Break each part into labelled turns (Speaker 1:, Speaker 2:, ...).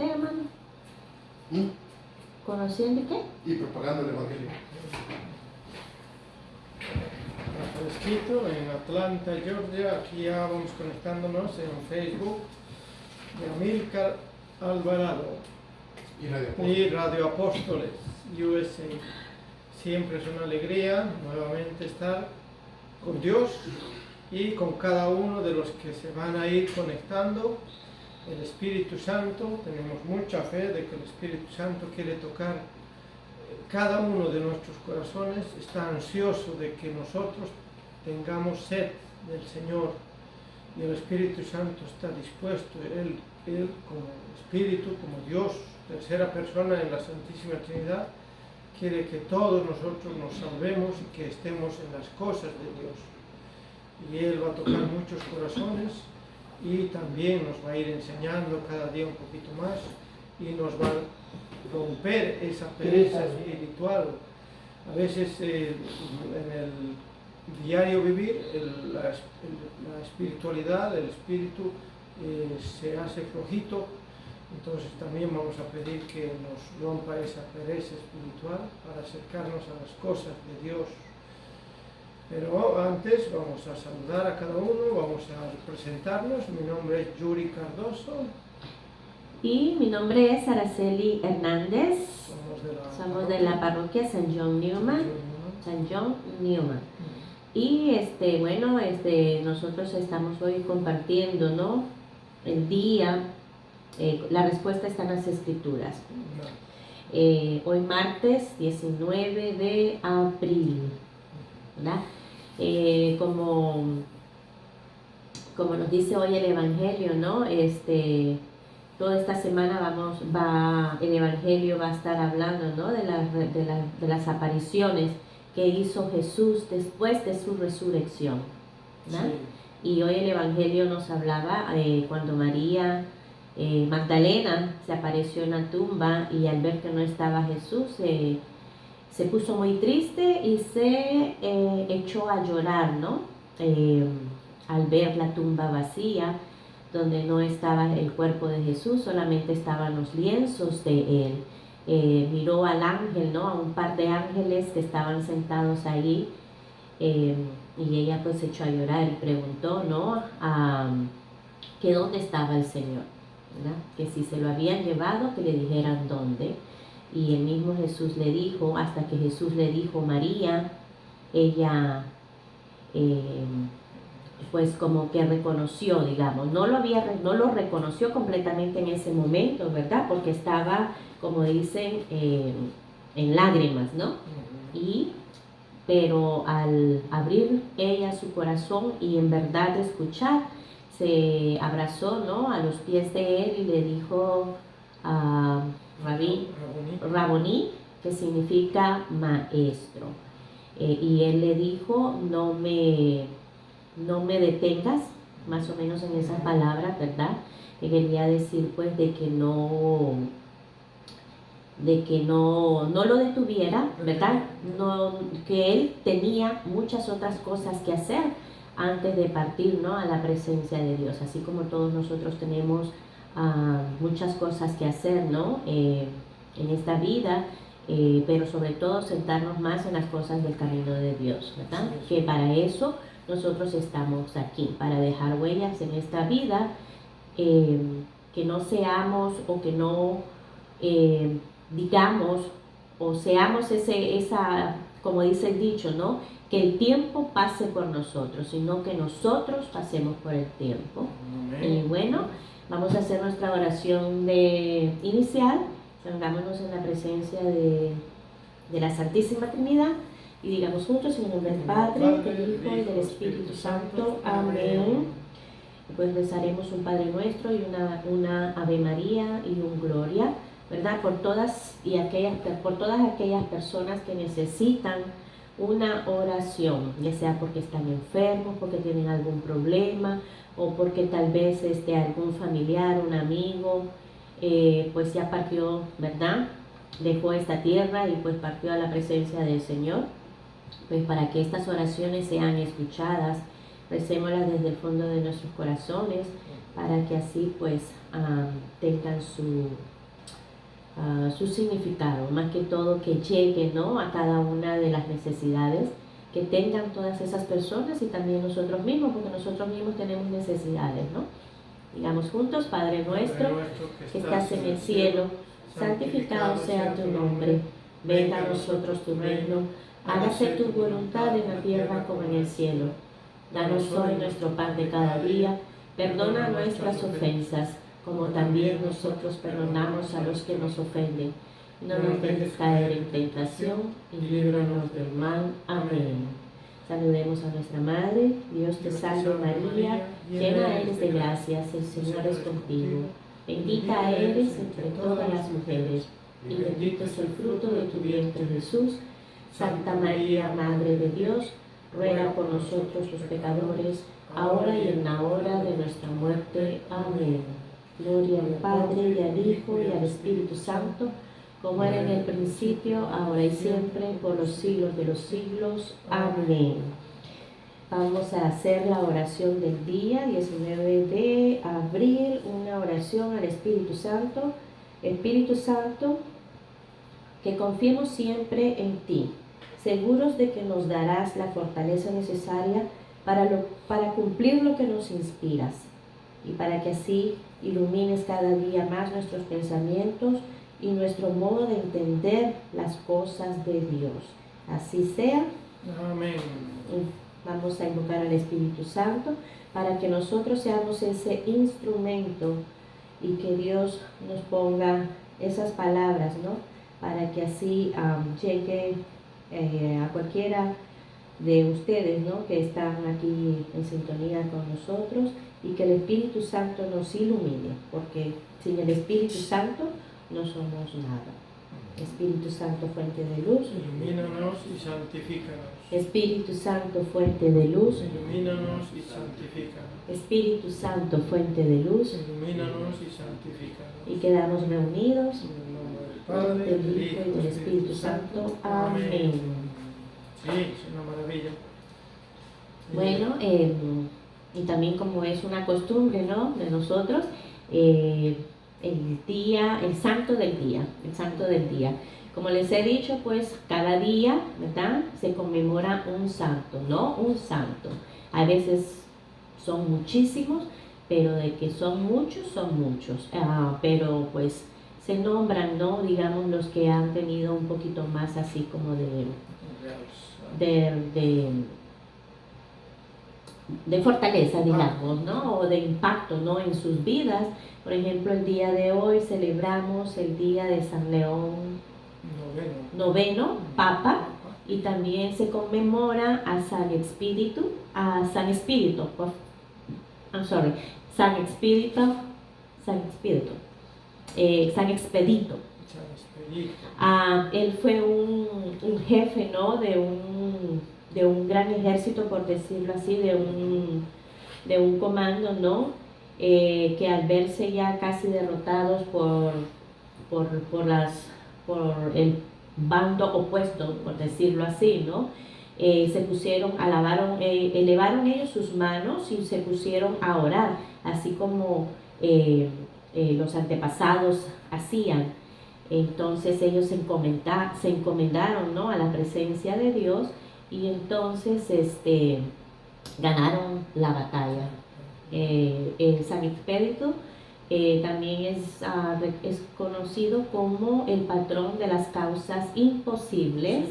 Speaker 1: hermano?
Speaker 2: ¿Mm?
Speaker 1: ¿Conociendo qué?
Speaker 2: Y propagando el Evangelio.
Speaker 3: Fresquito en Atlanta, Georgia. Aquí ya vamos conectándonos en Facebook de Amílcar Alvarado y Radio Apóstoles USA. Siempre es una alegría nuevamente estar con Dios y con cada uno de los que se van a ir conectando. El Espíritu Santo, tenemos mucha fe de que el Espíritu Santo quiere tocar cada uno de nuestros corazones, está ansioso de que nosotros tengamos sed del Señor, y el Espíritu Santo está dispuesto, Él como Espíritu, como Dios, tercera persona en la Santísima Trinidad, quiere que todos nosotros nos salvemos y que estemos en las cosas de Dios. Y Él va a tocar muchos corazones y también nos va a ir enseñando cada día un poquito más y nos va a romper esa pereza espiritual. A veces en el diario vivir la espiritualidad, el espíritu se hace flojito. Entonces también vamos a pedir que nos rompa esa pereza espiritual para acercarnos a las cosas de Dios. Pero antes vamos a saludar a cada uno, vamos a presentarnos. Mi nombre es Yuri Cardoso.
Speaker 1: Y mi nombre es Araceli Hernández. Somos de la parroquia San John Newman. San John Newman. Y bueno, nosotros estamos hoy compartiendo, ¿no? El día, la respuesta está en las Escrituras. Hoy martes 19 de abril, ¿verdad? Como nos dice hoy el Evangelio, ¿no? Toda esta semana el Evangelio va a estar hablando, ¿no? de las apariciones que hizo Jesús después de su resurrección, ¿no? Sí. Y hoy el Evangelio nos hablaba cuando María Magdalena se apareció en la tumba y al ver que no estaba Jesús se puso muy triste y se echó a llorar, ¿no? Al ver la tumba vacía, donde no estaba el cuerpo de Jesús, solamente estaban los lienzos de él. Miró al ángel, ¿no? A un par de ángeles que estaban sentados ahí, y ella pues se echó a llorar y preguntó, ¿no? Que dónde estaba el Señor, ¿verdad? Que si se lo habían llevado, que le dijeran dónde. Y el mismo Jesús le dijo, hasta que Jesús le dijo María, ella pues como que reconoció, digamos, no lo reconoció completamente en ese momento, ¿verdad? Porque estaba, como dicen, en lágrimas, ¿no? Pero al abrir ella su corazón y en verdad escuchar, se abrazó, ¿no? A los pies de él y le dijo Raboní, que significa maestro. Y él le dijo, no me detengas, más o menos en esas palabras, ¿verdad? Que quería decir pues de que no lo detuviera, ¿verdad? No, que él tenía muchas otras cosas que hacer antes de partir, ¿no? A la presencia de Dios, así como todos nosotros tenemos muchas cosas que hacer, ¿no? En esta vida, pero sobre todo sentarnos más en las cosas del camino de Dios, ¿verdad? Sí. Que para eso nosotros estamos aquí, para dejar huellas en esta vida, que no seamos o que no digamos o seamos como dice el dicho, ¿no? Que el tiempo pase por nosotros, sino que nosotros pasemos por el tiempo. Y bueno, vamos a hacer nuestra oración inicial. Pongámonos en la presencia de la Santísima Trinidad y digamos juntos en el nombre del Padre, del Hijo y del Espíritu Santo. Amén. Pues rezaremos un Padre Nuestro y una Ave María y un Gloria, ¿verdad? Por todas aquellas personas que necesitan una oración, ya sea porque están enfermos, porque tienen algún problema o porque tal vez algún familiar, un amigo, pues ya partió, ¿verdad? Dejó esta tierra y pues partió a la presencia del Señor. Pues para que estas oraciones sean escuchadas, recémoslas desde el fondo de nuestros corazones, para que así pues tengan su significado, más que todo que llegue, ¿no?, a cada una de las necesidades que tengan todas esas personas y también nosotros mismos, porque nosotros mismos tenemos necesidades, ¿no? Digamos juntos: Padre nuestro que estás en el cielo, santificado sea tu nombre, venga a nosotros tu reino, hágase tu voluntad en la tierra como en el cielo. Danos hoy nuestro pan de cada día, perdona nuestras ofensas, como también nosotros perdonamos a los que nos ofenden. No nos dejes caer en tentación y líbranos del mal. Amén. Saludemos a nuestra Madre. Dios te salve María, llena eres de gracias, el Señor es contigo. Bendita eres entre todas las mujeres, y bendito es el fruto de tu vientre Jesús. Santa María, Madre de Dios, ruega por nosotros los pecadores, ahora y en la hora de nuestra muerte. Amén. Gloria al Padre, y al Hijo, y al Espíritu Santo, como era en el principio, ahora y siempre, por los siglos de los siglos. Amén. Vamos a hacer la oración del día 19 de abril, una oración al Espíritu Santo. Espíritu Santo, que confiemos siempre en ti, seguros de que nos darás la fortaleza necesaria para cumplir lo que nos inspiras, y para que así ilumines cada día más nuestros pensamientos y nuestro modo de entender las cosas de Dios. Así sea.
Speaker 3: Amén.
Speaker 1: Vamos a invocar al Espíritu Santo para que nosotros seamos ese instrumento y que Dios nos ponga esas palabras, ¿no?, para que así llegue a cualquiera de ustedes, ¿no?, que están aquí en sintonía con nosotros, y que el Espíritu Santo nos ilumine, porque sin el Espíritu Santo no somos nada. Espíritu Santo, fuente de luz,
Speaker 3: ilumínanos y santifícanos.
Speaker 1: Espíritu Santo, fuente de luz,
Speaker 3: ilumínanos y santifícanos.
Speaker 1: Espíritu Santo, fuente de luz,
Speaker 3: ilumínanos y santifícanos.
Speaker 1: y quedamos reunidos
Speaker 3: En el nombre del Padre,
Speaker 1: del Hijo y del Espíritu Santo. Amén.
Speaker 3: Sí, es una maravilla.
Speaker 1: Bueno, y también, como es una costumbre, ¿no?, de nosotros, el santo del día. Como les he dicho, pues cada día, ¿verdad?, se conmemora un santo, ¿no? Un santo. A veces son muchísimos, pero de que son muchos, son muchos. Pero pues se nombran, ¿no?, digamos, los que han tenido un poquito más así como de fortaleza, digamos, ¿no?, o de impacto, ¿no?, en sus vidas. Por ejemplo, el día de hoy celebramos el día de San León noveno, Papa, y también se conmemora a San Expedito, él fue un jefe, ¿no?, de un gran ejército, por decirlo así, de un comando, ¿no?, que al verse ya casi derrotados por el bando opuesto, por decirlo así, ¿no?, se pusieron, elevaron ellos sus manos y se pusieron a orar, así como los antepasados hacían. Entonces ellos se encomendaron, ¿no?, a la presencia de Dios, y entonces ganaron la batalla. San Expedito también es conocido como el patrón de las causas imposibles,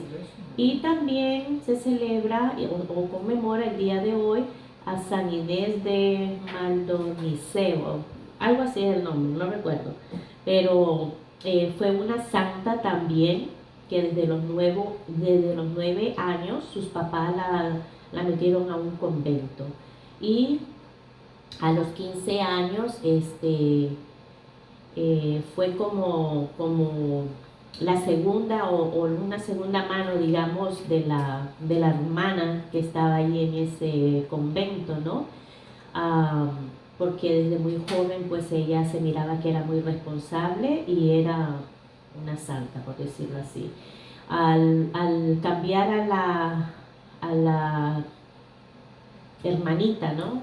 Speaker 1: y también se celebra o conmemora el día de hoy a San Inés de Maldonniceo, algo así es el nombre, no recuerdo, pero fue una santa también, que desde los 9 años sus papás la metieron a un convento, y a los 15 años fue como la segunda o una segunda mano, digamos, de la hermana que estaba ahí en ese convento, ¿no? Porque desde muy joven pues ella se miraba que era muy responsable y era una santa, por decirlo así. Al cambiar a la hermanita, ¿no?,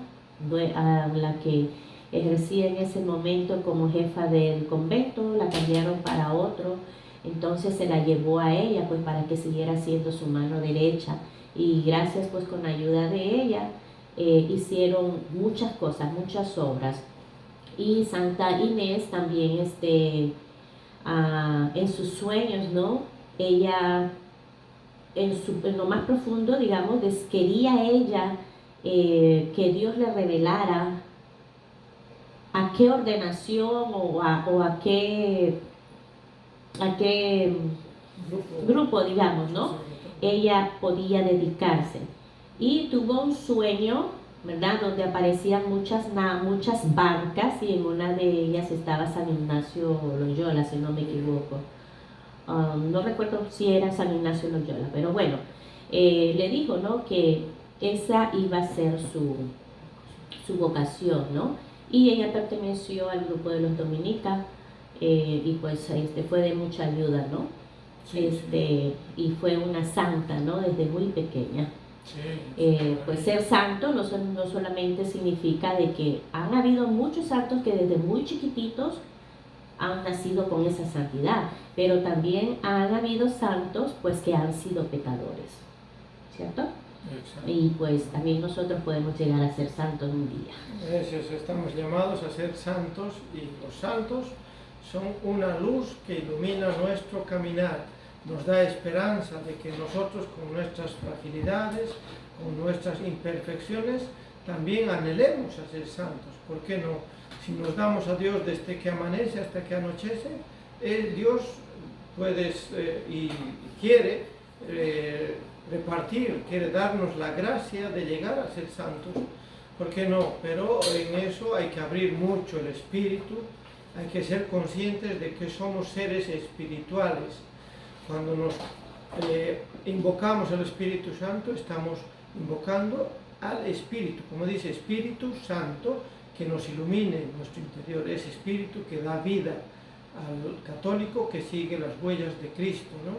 Speaker 1: a la que ejercía en ese momento como jefa del convento, la cambiaron para otro, entonces se la llevó a ella pues para que siguiera siendo su mano derecha, y gracias pues con la ayuda de ella hicieron muchas cosas, muchas obras. Y Santa Inés también en sus sueños, ¿no? Ella en lo más profundo, digamos, quería ella que Dios le revelara a qué ordenación o a qué grupo, digamos, ¿no? Ella podía dedicarse. Y tuvo un sueño, ¿verdad? Donde aparecían muchas barcas, y en una de ellas estaba San Ignacio Loyola, si no me equivoco. No recuerdo si era San Ignacio Loyola, pero bueno, le dijo, ¿no? Que esa iba a ser su vocación, ¿no? Y ella perteneció al grupo de los dominicas, y pues fue de mucha ayuda, ¿no? Sí. Y fue una santa, ¿no? Desde muy pequeña. Sí, pues ser santo no solamente significa de que han habido muchos santos que desde muy chiquititos han nacido con esa santidad, pero también han habido santos pues que han sido pecadores, ¿cierto? Exacto. Y pues también nosotros podemos llegar a ser santos un día.
Speaker 3: Estamos llamados a ser santos, y los santos son una luz que ilumina nuestro caminar, nos da esperanza de que nosotros con nuestras fragilidades, con nuestras imperfecciones, también anhelemos a ser santos. ¿Por qué no? Si nos damos a Dios desde que amanece hasta que anochece, Dios puede y quiere repartir, quiere darnos la gracia de llegar a ser santos. ¿Por qué no? Pero en eso hay que abrir mucho el espíritu, hay que ser conscientes de que somos seres espirituales. Cuando nos invocamos al Espíritu Santo, estamos invocando al Espíritu, como dice Espíritu Santo, que nos ilumine en nuestro interior, ese Espíritu que da vida al católico que sigue las huellas de Cristo, ¿no?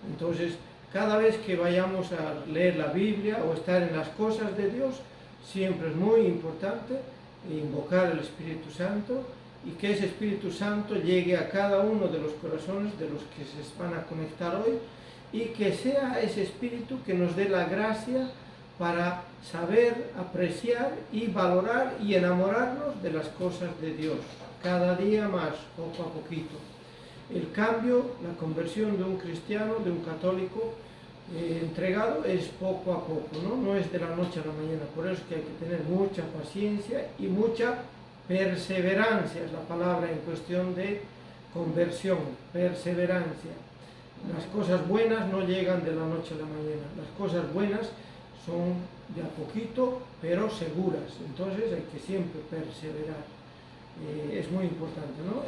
Speaker 3: Entonces, cada vez que vayamos a leer la Biblia o estar en las cosas de Dios, siempre es muy importante invocar al Espíritu Santo, y que ese Espíritu Santo llegue a cada uno de los corazones de los que se van a conectar hoy, y que sea ese Espíritu que nos dé la gracia para saber apreciar y valorar y enamorarnos de las cosas de Dios, cada día más, poco a poquito. El cambio, la conversión de un cristiano, de un católico entregado, es poco a poco, ¿no? No es de la noche a la mañana. Por eso es que hay que tener mucha paciencia y mucha perseverancia, es la palabra en cuestión de conversión, perseverancia. Las cosas buenas no llegan de la noche a la mañana, las cosas buenas son de a poquito, pero seguras, entonces hay que siempre perseverar, es muy importante, ¿no?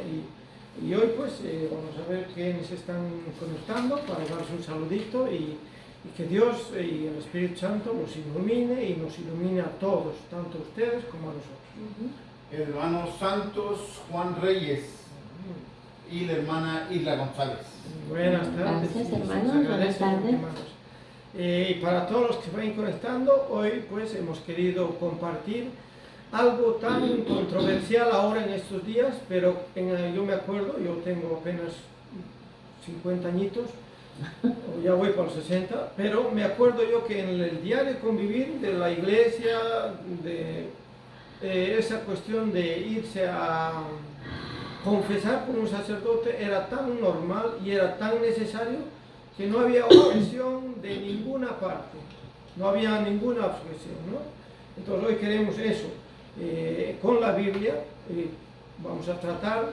Speaker 3: Y hoy pues vamos a ver quiénes están conectando para darles un saludito, y que Dios y el Espíritu Santo los ilumine y nos ilumine a todos, tanto a ustedes como a nosotros.
Speaker 2: Hermanos santos Juan Reyes y la hermana Isla González.
Speaker 3: Buenas tardes.
Speaker 1: Gracias, hermanos. Buenas tardes.
Speaker 3: Y para todos los que se vayan conectando, hoy pues hemos querido compartir algo tan controversial ahora en estos días, pero yo me acuerdo, yo tengo apenas 50 añitos, o ya voy para los 60, pero me acuerdo yo que en el diario convivir de la iglesia, de esa cuestión de irse a confesar con un sacerdote era tan normal y era tan necesario que no había objeción de ninguna parte, no había ninguna objeción, ¿no? Entonces hoy queremos eso, con la Biblia, vamos a tratar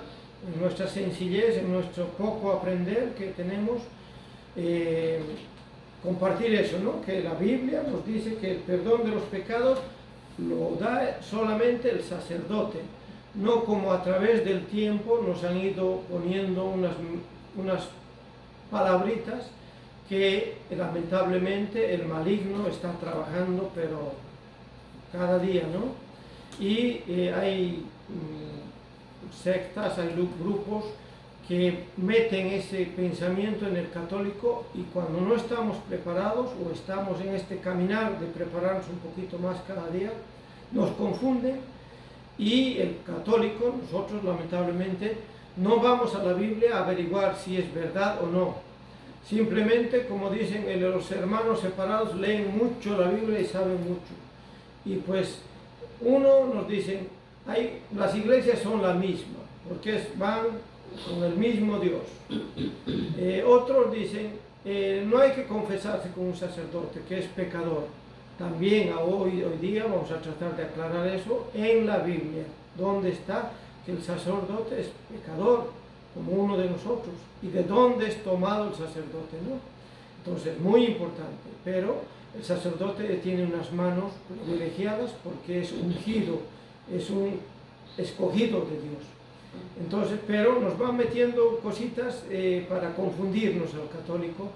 Speaker 3: en nuestra sencillez, en nuestro poco aprender que tenemos, compartir eso, ¿no? Que la Biblia nos dice que el perdón de los pecados lo da solamente el sacerdote, no como a través del tiempo nos han ido poniendo unas palabritas que lamentablemente el maligno está trabajando, pero cada día, ¿no? Y hay sectas, hay grupos que meten ese pensamiento en el católico, y cuando no estamos preparados o estamos en este caminar de prepararnos un poquito más cada día, nos confunden Y el católico, nosotros lamentablemente, no vamos a la Biblia a averiguar si es verdad o no. Simplemente, como dicen los hermanos separados, leen mucho la Biblia y saben mucho. Y pues uno nos dice, las iglesias son la misma, porque van con el mismo Dios. Otros dicen, no hay que confesarse con un sacerdote, que es pecador. También hoy día vamos a tratar de aclarar eso en la Biblia, donde está que el sacerdote es pecador, como uno de nosotros, y de dónde es tomado el sacerdote, ¿no? Entonces, muy importante, pero el sacerdote tiene unas manos privilegiadas porque es ungido, es un escogido de Dios. Entonces, pero nos van metiendo cositas para confundirnos al católico.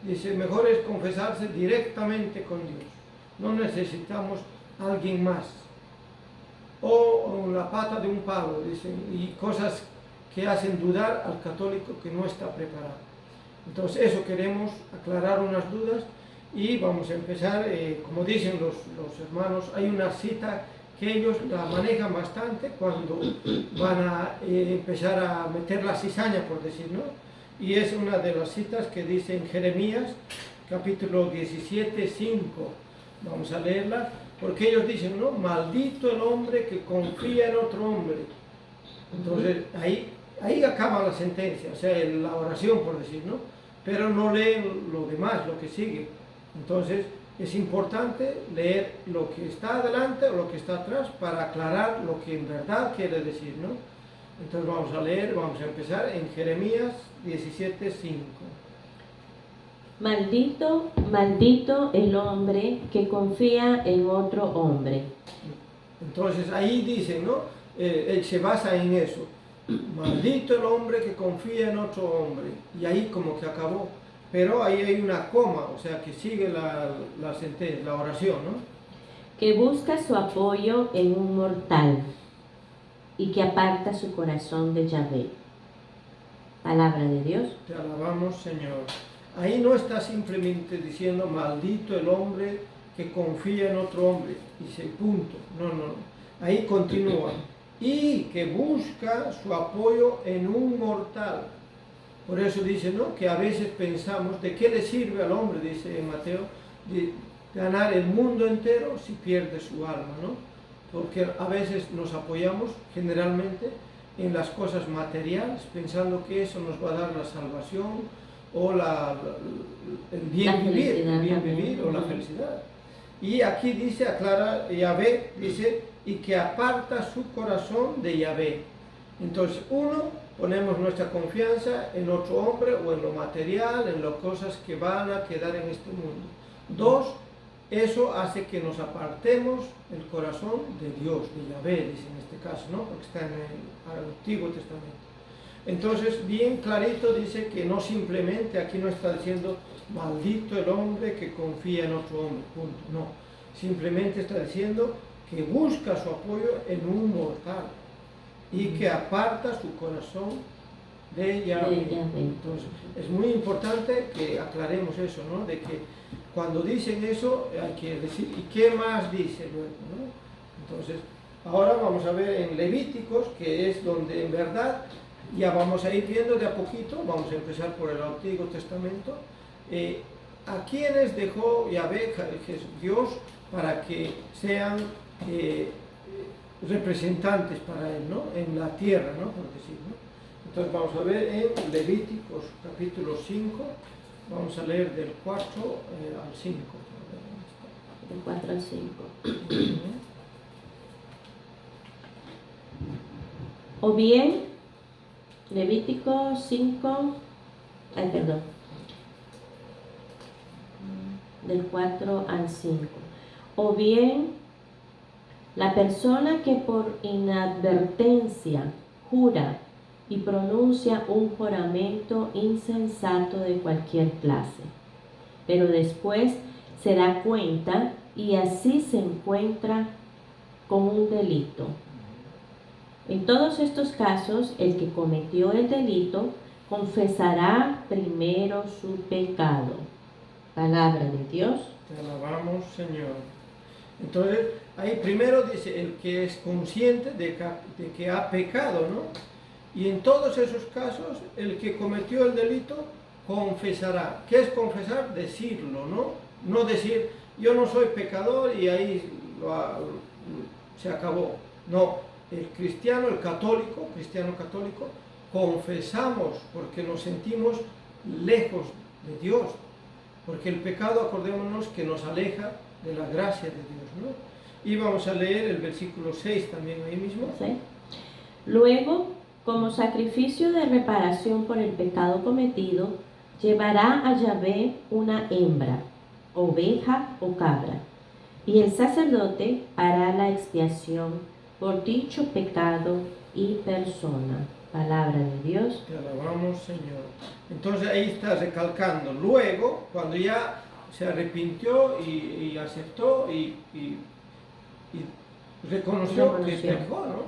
Speaker 3: Dice, mejor es confesarse directamente con Dios. No necesitamos a alguien más. O la pata de un palo, dicen, y cosas que hacen dudar al católico que no está preparado. Entonces, eso queremos aclarar unas dudas y vamos a empezar, como dicen los hermanos, hay una cita que ellos la manejan bastante cuando van a empezar a meter la cizaña, por decir, ¿no? Y es una de las citas que dice en Jeremías, capítulo 17, 5. Vamos a leerla, porque ellos dicen, ¿no? Maldito el hombre que confía en otro hombre. Entonces, ahí acaba la sentencia, o sea, la oración, por decir, ¿no? Pero no leen lo demás, lo que sigue. Entonces, es importante leer lo que está adelante o lo que está atrás para aclarar lo que en verdad quiere decir, ¿no? Entonces vamos a leer, vamos a empezar en Jeremías 17, 5.
Speaker 1: Maldito, maldito el hombre que confía en otro hombre.
Speaker 3: Entonces ahí dicen, ¿no? Se basa en eso. Maldito el hombre que confía en otro hombre. Y ahí como que acabó. Pero ahí hay una coma, o sea que sigue la sentencia, la oración, ¿no?
Speaker 1: Que busca su apoyo en un mortal y que aparta su corazón de Yahvé. Palabra de Dios.
Speaker 3: Te alabamos, Señor. Ahí no está simplemente diciendo maldito el hombre que confía en otro hombre. Dice punto. No. Ahí continúa. Y que busca su apoyo en un mortal. Por eso dice, ¿no? Que a veces pensamos, ¿de qué le sirve al hombre? Dice Mateo, de ganar el mundo entero si pierde su alma, ¿no? Porque a veces nos apoyamos generalmente en las cosas materiales, pensando que eso nos va a dar la salvación o el bien vivir o la felicidad. Y aquí dice, aclara Yahvé, dice, y que aparta su corazón de Yahvé. Entonces, ponemos nuestra confianza en otro hombre o en lo material, en las cosas que van a quedar en este mundo. 2, eso hace que nos apartemos el corazón de Dios, de Yahvé, dice en este caso, ¿no? Porque está en el Antiguo Testamento. Entonces, bien clarito dice que no simplemente, aquí no está diciendo maldito el hombre que confía en otro hombre, punto. No, simplemente está diciendo que busca su apoyo en un mortal y que aparta su corazón de Yahvé. Entonces, es muy importante que aclaremos eso, ¿no? De que cuando dicen eso hay que decir, ¿y qué más dice luego, ¿no? Entonces, ahora vamos a ver en Levíticos, que es donde en verdad ya vamos a ir viendo de a poquito, vamos a empezar por el Antiguo Testamento, a quienes dejó Yahvé, Dios, para que sean representantes para él, ¿no? En la tierra, ¿no? Por decir, ¿no? Entonces vamos a ver en Levíticos capítulo 5, vamos a leer del 4 al 5.
Speaker 1: Del 4 al 5. O bien, Levítico 5, del 4 al 5. O bien, la persona que por inadvertencia jura y pronuncia un juramento insensato de cualquier clase, pero después se da cuenta y así se encuentra con un delito. En todos estos casos, el que cometió el delito confesará primero su pecado. Palabra de Dios.
Speaker 3: Te alabamos, Señor. Entonces, ahí primero dice el que es consciente de que ha pecado, ¿no? Y en todos esos casos, el que cometió el delito confesará. ¿Qué es confesar? Decirlo, ¿no? No decir, yo no soy pecador y ahí se acabó. No, el cristiano católico, confesamos porque nos sentimos lejos de Dios. Porque el pecado, acordémonos, que nos aleja de la gracia de Dios, ¿no? Y vamos a leer el versículo 6 también ahí mismo.
Speaker 1: ¿Sí? Luego, como sacrificio de reparación por el pecado cometido, llevará a Yahvé una hembra, oveja o cabra, y el sacerdote hará la expiación por dicho pecado y persona. Palabra de Dios.
Speaker 3: Te alabamos, Señor. Entonces ahí está recalcando. Luego, cuando ya se arrepintió y aceptó y reconoció que pecó, ¿no?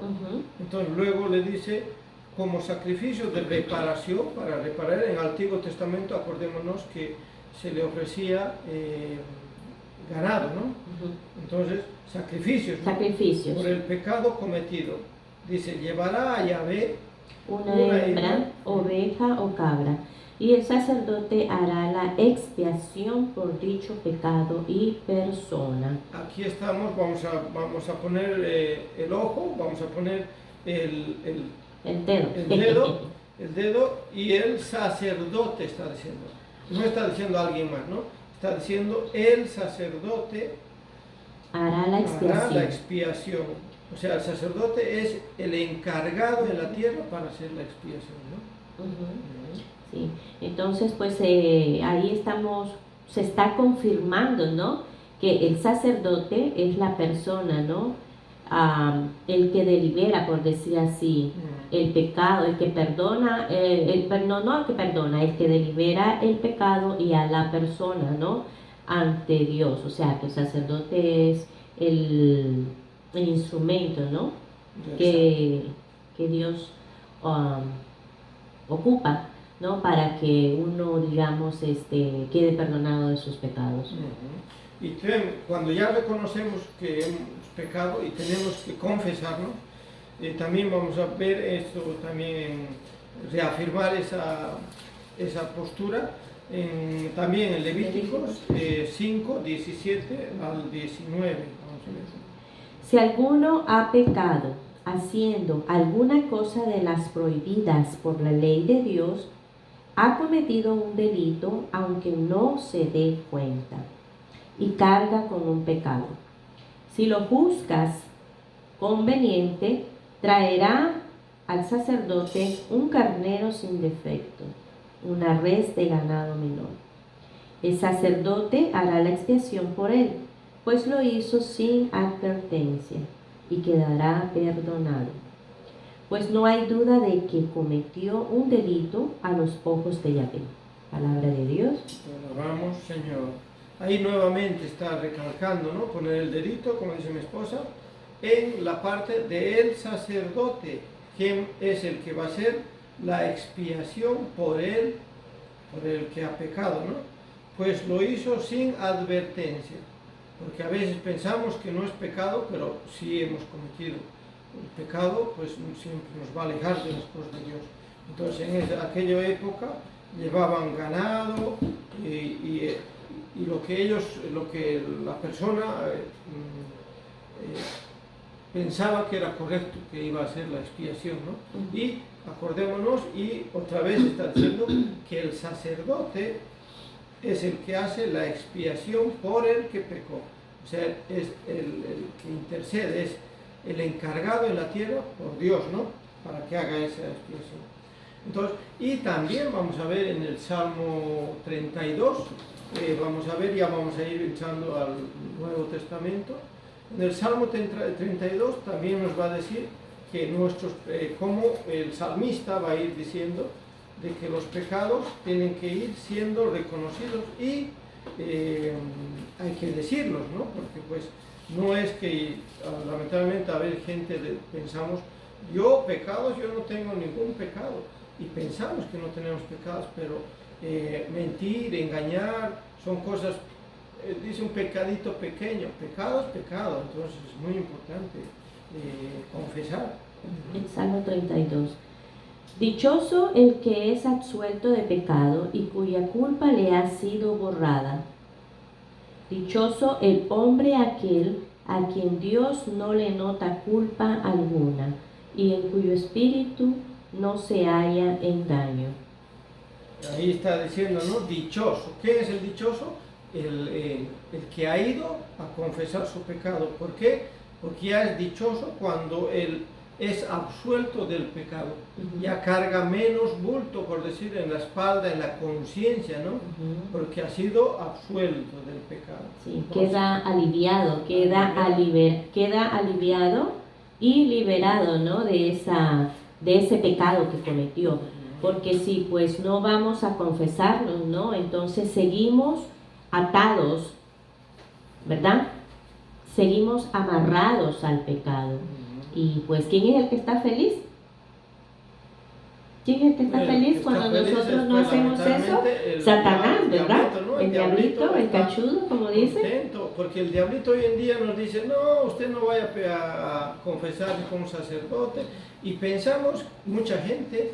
Speaker 3: Entonces luego le dice, como sacrificio de reparación, para reparar. En el Antiguo Testamento, acordémonos que se le ofrecía ganado, ¿no? Entonces, sacrificios, ¿no?
Speaker 1: Sacrificios.
Speaker 3: Por el pecado cometido. Dice, llevará a Yahvé
Speaker 1: una hembra, oveja o cabra, y el sacerdote hará la expiación por dicho pecado y persona.
Speaker 3: Aquí estamos, vamos a poner el ojo, vamos a poner el dedo y el sacerdote está diciendo. No está diciendo alguien más, ¿no? Está diciendo el sacerdote
Speaker 1: hará la
Speaker 3: expiación. O sea, el sacerdote es el encargado en la tierra para hacer la expiación, ¿no?
Speaker 1: Sí, entonces pues ahí se está confirmando, ¿no? Que el sacerdote es la persona, ¿no? El que delibera, por decir así, el pecado, el que perdona, el que delibera el pecado y a la persona, ¿no? Ante Dios. O sea, que el sacerdote es el instrumento, ¿no? Que Dios ocupa, ¿no? Para que uno, digamos, quede perdonado de sus pecados.
Speaker 3: Y cuando ya reconocemos que hemos pecado y tenemos que confesarnos, también vamos a ver esto, también reafirmar esa postura, también en Levíticos 5, 17 al 19. Vamos a ver.
Speaker 1: Si alguno ha pecado haciendo alguna cosa de las prohibidas por la ley de Dios, ha cometido un delito aunque no se dé cuenta, y carga con un pecado. Si lo juzgas conveniente, traerá al sacerdote un carnero sin defecto, una res de ganado menor. El sacerdote hará la expiación por él, pues lo hizo sin advertencia, y quedará perdonado. Pues no hay duda de que cometió un delito a los ojos de Yahvé. Palabra de Dios.
Speaker 3: Te alabamos, Señor. Ahí nuevamente está recalcando, ¿no? Poner el delito, como dice mi esposa, en la parte del sacerdote, quien es el que va a hacer la expiación por el que ha pecado, ¿no? Pues lo hizo sin advertencia, porque a veces pensamos que no es pecado, pero sí hemos cometido. El pecado pues siempre nos va a alejar de las cosas de Dios. Entonces en aquella época llevaban ganado y lo que la persona pensaba que era correcto, que iba a hacer la expiación, ¿no? Y acordémonos, y otra vez está diciendo que el sacerdote es el que hace la expiación por el que pecó. O sea, es el que intercede, es el encargado en la tierra por Dios, ¿no? Para que haga esa expiación. Entonces, y también vamos a ver en el Salmo 32, vamos a ver, ya vamos a ir echando al Nuevo Testamento. En el Salmo 32 también nos va a decir que como el salmista va a ir diciendo de que los pecados tienen que ir siendo reconocidos y hay que decirlos, ¿no? Porque pues no es que lamentablemente a ver gente pensamos, yo no tengo ningún pecado, y pensamos que no tenemos pecados, pero mentir, engañar, son cosas dice un pecadito pequeño, pecado es pecado, entonces es muy importante confesar.
Speaker 1: El Salmo 32. Dichoso el que es absuelto de pecado y cuya culpa le ha sido borrada. Dichoso el hombre aquel a quien Dios no le nota culpa alguna y en cuyo espíritu no se halla engaño.
Speaker 3: Ahí está diciendo, ¿no? Dichoso. ¿Qué es el dichoso? El que ha ido a confesar su pecado. ¿Por qué? Porque ya es dichoso cuando él es absuelto del pecado. Ya carga menos bulto, por decir, en la espalda, en la conciencia, ¿no? Porque ha sido absuelto del pecado.
Speaker 1: Sí, queda aliviado, queda aliviado y liberado, ¿no? de ese pecado que cometió. Porque si pues no vamos a confesarnos, ¿no? Entonces seguimos atados, ¿verdad? Seguimos amarrados al pecado. Y pues, ¿quién es el que está feliz? ¿Quién es el que está feliz cuando nosotros no hacemos eso? Satanás, ¿verdad? El diablito, el cachudo, como dice.
Speaker 3: Contento, porque el diablito hoy en día nos dice, no, usted no vaya a confesarse con un sacerdote. Y pensamos, mucha gente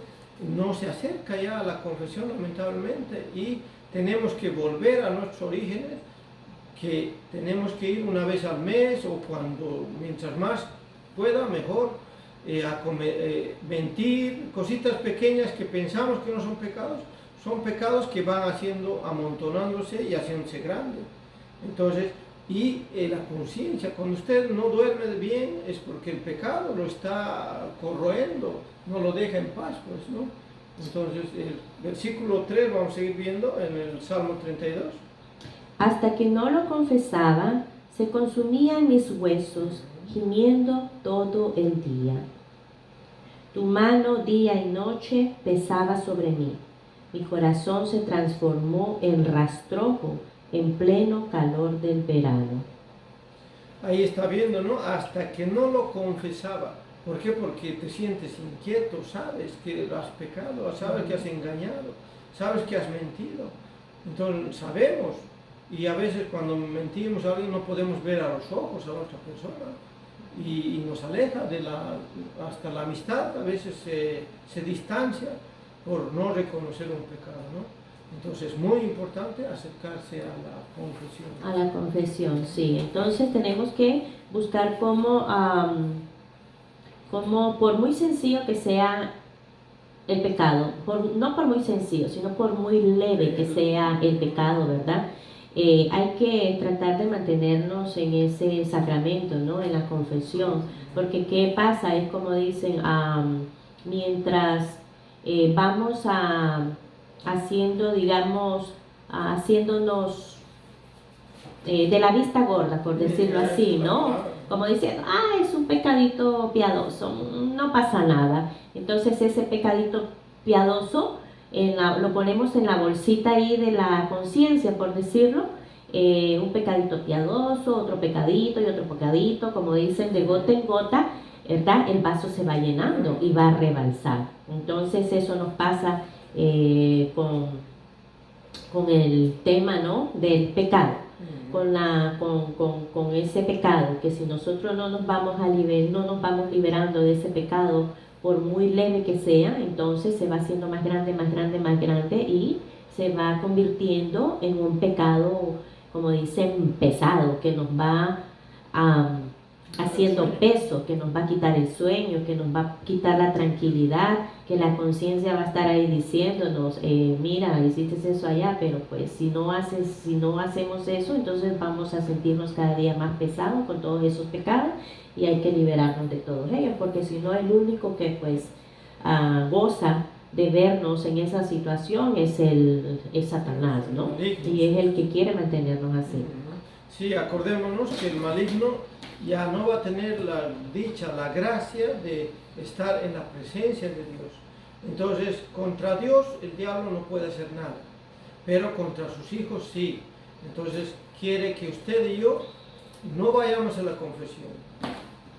Speaker 3: no se acerca ya a la confesión, lamentablemente, y tenemos que volver a nuestros orígenes, que tenemos que ir una vez al mes o mientras más pueda, mejor, mentir, cositas pequeñas que pensamos que no son pecados que van amontonándose y haciéndose grandes. Entonces, la conciencia, cuando usted no duerme bien, es porque el pecado lo está corroendo, no lo deja en paz, pues, ¿no? Entonces, el versículo 3, vamos a seguir viendo en el Salmo 32.
Speaker 1: Hasta que no lo confesaba, se consumían mis huesos, gimiendo todo el día. Tu mano día y noche pesaba sobre mí. Mi corazón se transformó en rastrojo en pleno calor del verano.
Speaker 3: Ahí está viendo, ¿no? Hasta que no lo confesaba. ¿Por qué? Porque te sientes inquieto, sabes que has pecado, sabes que has engañado, sabes que has mentido. Entonces sabemos, y a veces cuando mentimos a alguien no podemos ver a los ojos a otra persona y nos aleja hasta la amistad, a veces se distancia por no reconocer un pecado, ¿no? Entonces es muy importante acercarse a la confesión.
Speaker 1: A la confesión, sí. Entonces tenemos que buscar cómo por muy sencillo que sea el pecado, no por muy sencillo, sino por muy leve que sea el pecado, ¿verdad? Hay que tratar de mantenernos en ese sacramento, ¿no? En la confesión, porque ¿qué pasa? Es como dicen, mientras vamos haciendo, digamos, haciéndonos de la vista gorda, por decirlo así, ¿no? Como diciendo, es un pecadito piadoso, no pasa nada. Entonces ese pecadito piadoso lo ponemos en la bolsita ahí de la conciencia, por decirlo, un pecadito piadoso, otro pecadito y otro pecadito, como dicen, de gota en gota, ¿verdad? El vaso se va llenando y va a rebalsar. Entonces eso nos pasa con el tema, ¿no? Del pecado. Con ese pecado, que si nosotros no nos vamos liberando de ese pecado, por muy leve que sea, entonces se va haciendo más grande, más grande, más grande y se va convirtiendo en un pecado, como dicen, pesado, que nos va haciendo peso, que nos va a quitar el sueño, que nos va a quitar la tranquilidad, que la conciencia va a estar ahí diciéndonos, mira, hiciste eso allá, pero pues si no hacemos eso, entonces vamos a sentirnos cada día más pesados con todos esos pecados y hay que liberarnos de todos ellos, porque si no, el único que pues goza de vernos en esa situación es Satanás, ¿no? Y es el que quiere mantenernos así.
Speaker 3: Sí, acordémonos que el maligno ya no va a tener la dicha, la gracia de estar en la presencia de Dios. Entonces, contra Dios el diablo no puede hacer nada, pero contra sus hijos sí. Entonces, quiere que usted y yo no vayamos a la confesión.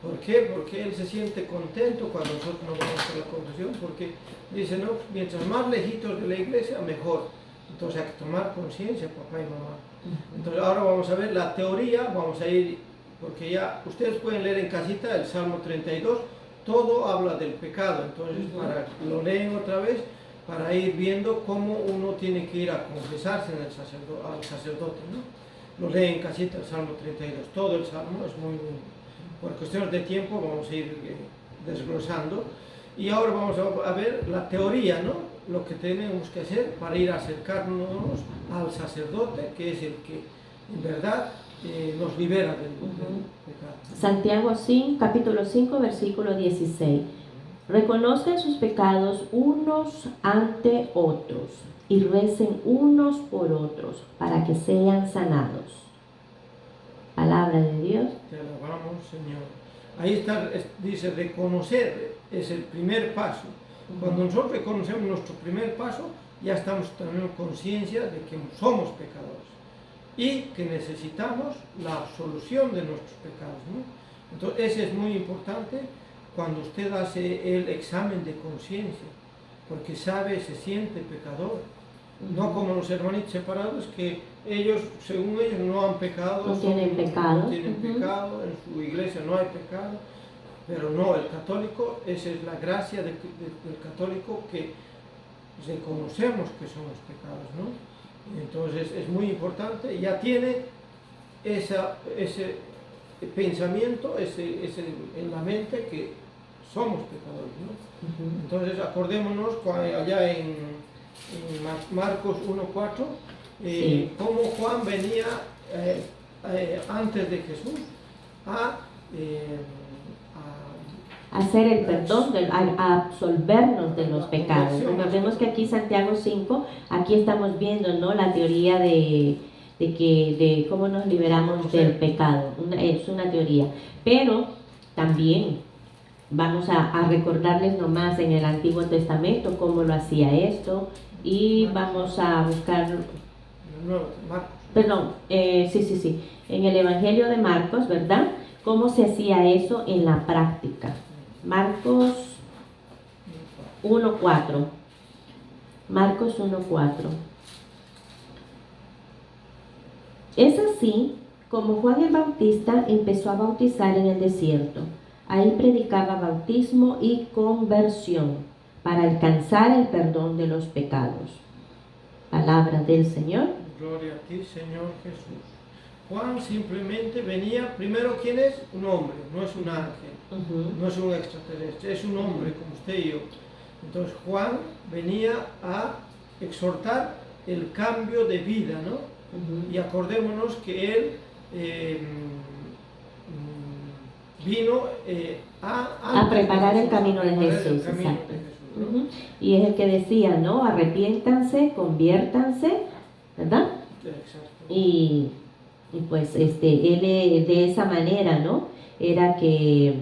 Speaker 3: ¿Por qué? Porque él se siente contento cuando nosotros no vamos a la confesión, porque dice, no, mientras más lejitos de la iglesia, mejor. Entonces hay que tomar conciencia, papá y mamá. Entonces ahora vamos a ver la teoría, vamos a ir, porque ya ustedes pueden leer en casita el Salmo 32, todo habla del pecado, entonces lo leen otra vez para ir viendo cómo uno tiene que ir a confesarse en al sacerdote, ¿no? Lo leen en casita el Salmo 32, todo el Salmo es muy, por cuestiones de tiempo vamos a ir desglosando. Y ahora vamos a ver la teoría, ¿no? Lo que tenemos que hacer para ir a acercarnos al sacerdote, que es el que en verdad nos libera del pecado.
Speaker 1: Santiago 5, capítulo 5, versículo 16. Reconozcan sus pecados unos ante otros y recen unos por otros para que sean sanados. Palabra de Dios.
Speaker 3: Te alabamos, Señor. Ahí está, dice reconocer, es el primer paso. Cuando nosotros reconocemos nuestro primer paso, ya estamos teniendo conciencia de que somos pecadores y que necesitamos la absolución de nuestros pecados, ¿no? Entonces, ese es muy importante cuando usted hace el examen de conciencia, porque sabe, se siente pecador. No como los hermanitos separados, que ellos, según ellos, no han pecado.
Speaker 1: No tienen pecado.
Speaker 3: No tienen pecado, en su iglesia no hay pecado. Pero no, el católico, esa es la gracia del católico, que reconocemos que somos pecados, ¿no? Entonces es muy importante, ya tiene ese pensamiento en la mente que somos pecadores, ¿no? Entonces acordémonos allá en Marcos 1:4, cómo Juan venía antes de Jesús a
Speaker 1: hacer el perdón, a absolvernos de los pecados. Recordemos que aquí Santiago 5, aquí estamos viendo, ¿no?, la teoría de cómo nos liberamos del pecado. Es una teoría, pero también vamos a recordarles nomás en el Antiguo Testamento cómo lo hacía esto, y vamos a buscar, perdón, en el Evangelio de Marcos, ¿verdad?, cómo se hacía eso en la práctica. Marcos 1:4. Marcos 1:4. Es así como Juan el Bautista empezó a bautizar en el desierto. Ahí predicaba bautismo y conversión para alcanzar el perdón de los pecados. Palabra del Señor.
Speaker 3: Gloria a ti, Señor Jesús. Juan simplemente venía, primero, ¿quién es? Un hombre, no es un ángel, no es un extraterrestre, es un hombre como usted y yo. Entonces Juan venía a exhortar el cambio de vida, ¿no? Y acordémonos que él vino a
Speaker 1: preparar el camino de Jesús. Exacto. Y es el que decía, ¿no? Arrepiéntanse, conviértanse, ¿verdad?
Speaker 3: Exacto.
Speaker 1: Y pues él de esa manera, ¿no?, era que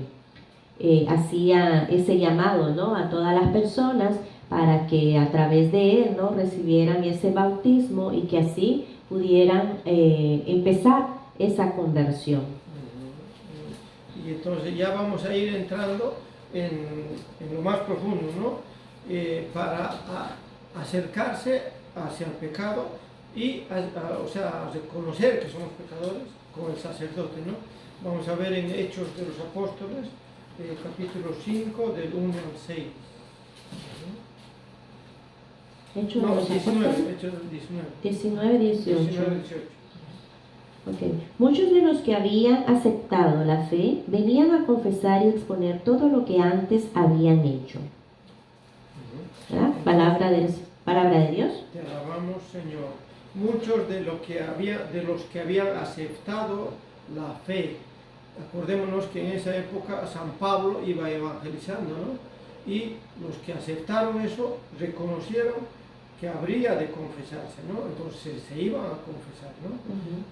Speaker 1: hacía ese llamado, ¿no?, a todas las personas para que a través de él, ¿no?, recibieran ese bautismo y que así pudieran empezar esa conversión.
Speaker 3: Y entonces ya vamos a ir entrando en lo más profundo, ¿no? Para acercarse hacia el pecado y a reconocer que somos pecadores con el sacerdote, ¿no? Vamos a ver en Hechos de los Apóstoles, capítulo 5, del 1 al 6.
Speaker 1: Hechos
Speaker 3: No,
Speaker 1: de los
Speaker 3: 19,
Speaker 1: Apóstoles.
Speaker 3: Hechos del 19.
Speaker 1: 19, 18.
Speaker 3: 19, 18.
Speaker 1: Okay. Muchos de los que habían aceptado la fe venían a confesar y exponer todo lo que antes habían hecho. ¿Verdad? Palabra de Dios.
Speaker 3: Te alabamos, Señor. Muchos de los que habían aceptado la fe, acordémonos que en esa época San Pablo iba evangelizando, ¿no? Y los que aceptaron eso reconocieron que habría de confesarse, ¿no? Entonces se iban a confesar, ¿no?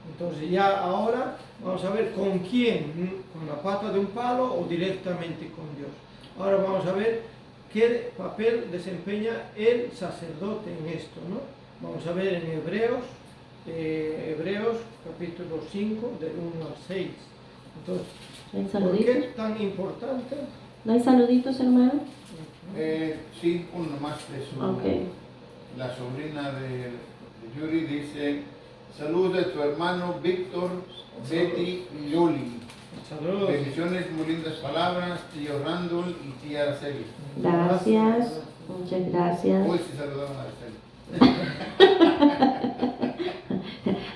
Speaker 3: Entonces ya ahora vamos a ver con quién, con la pata de un palo o directamente con Dios. Ahora vamos a ver qué papel desempeña el sacerdote en esto, ¿no? Vamos a ver en Hebreos capítulo 5 del 1 al 6. Entonces, ¿por qué es tan importante?
Speaker 1: ¿No hay saluditos, hermano?
Speaker 2: Sí, uno más de su,
Speaker 1: Okay.
Speaker 2: la sobrina de Yuri dice, salud de tu hermano Víctor, Betty y Yoli.
Speaker 3: Saludos.
Speaker 2: Bendiciones, muy lindas palabras, tío Randall y tía Araceli.
Speaker 1: Gracias, muchas gracias.
Speaker 2: Hoy sí saludaron a Araceli.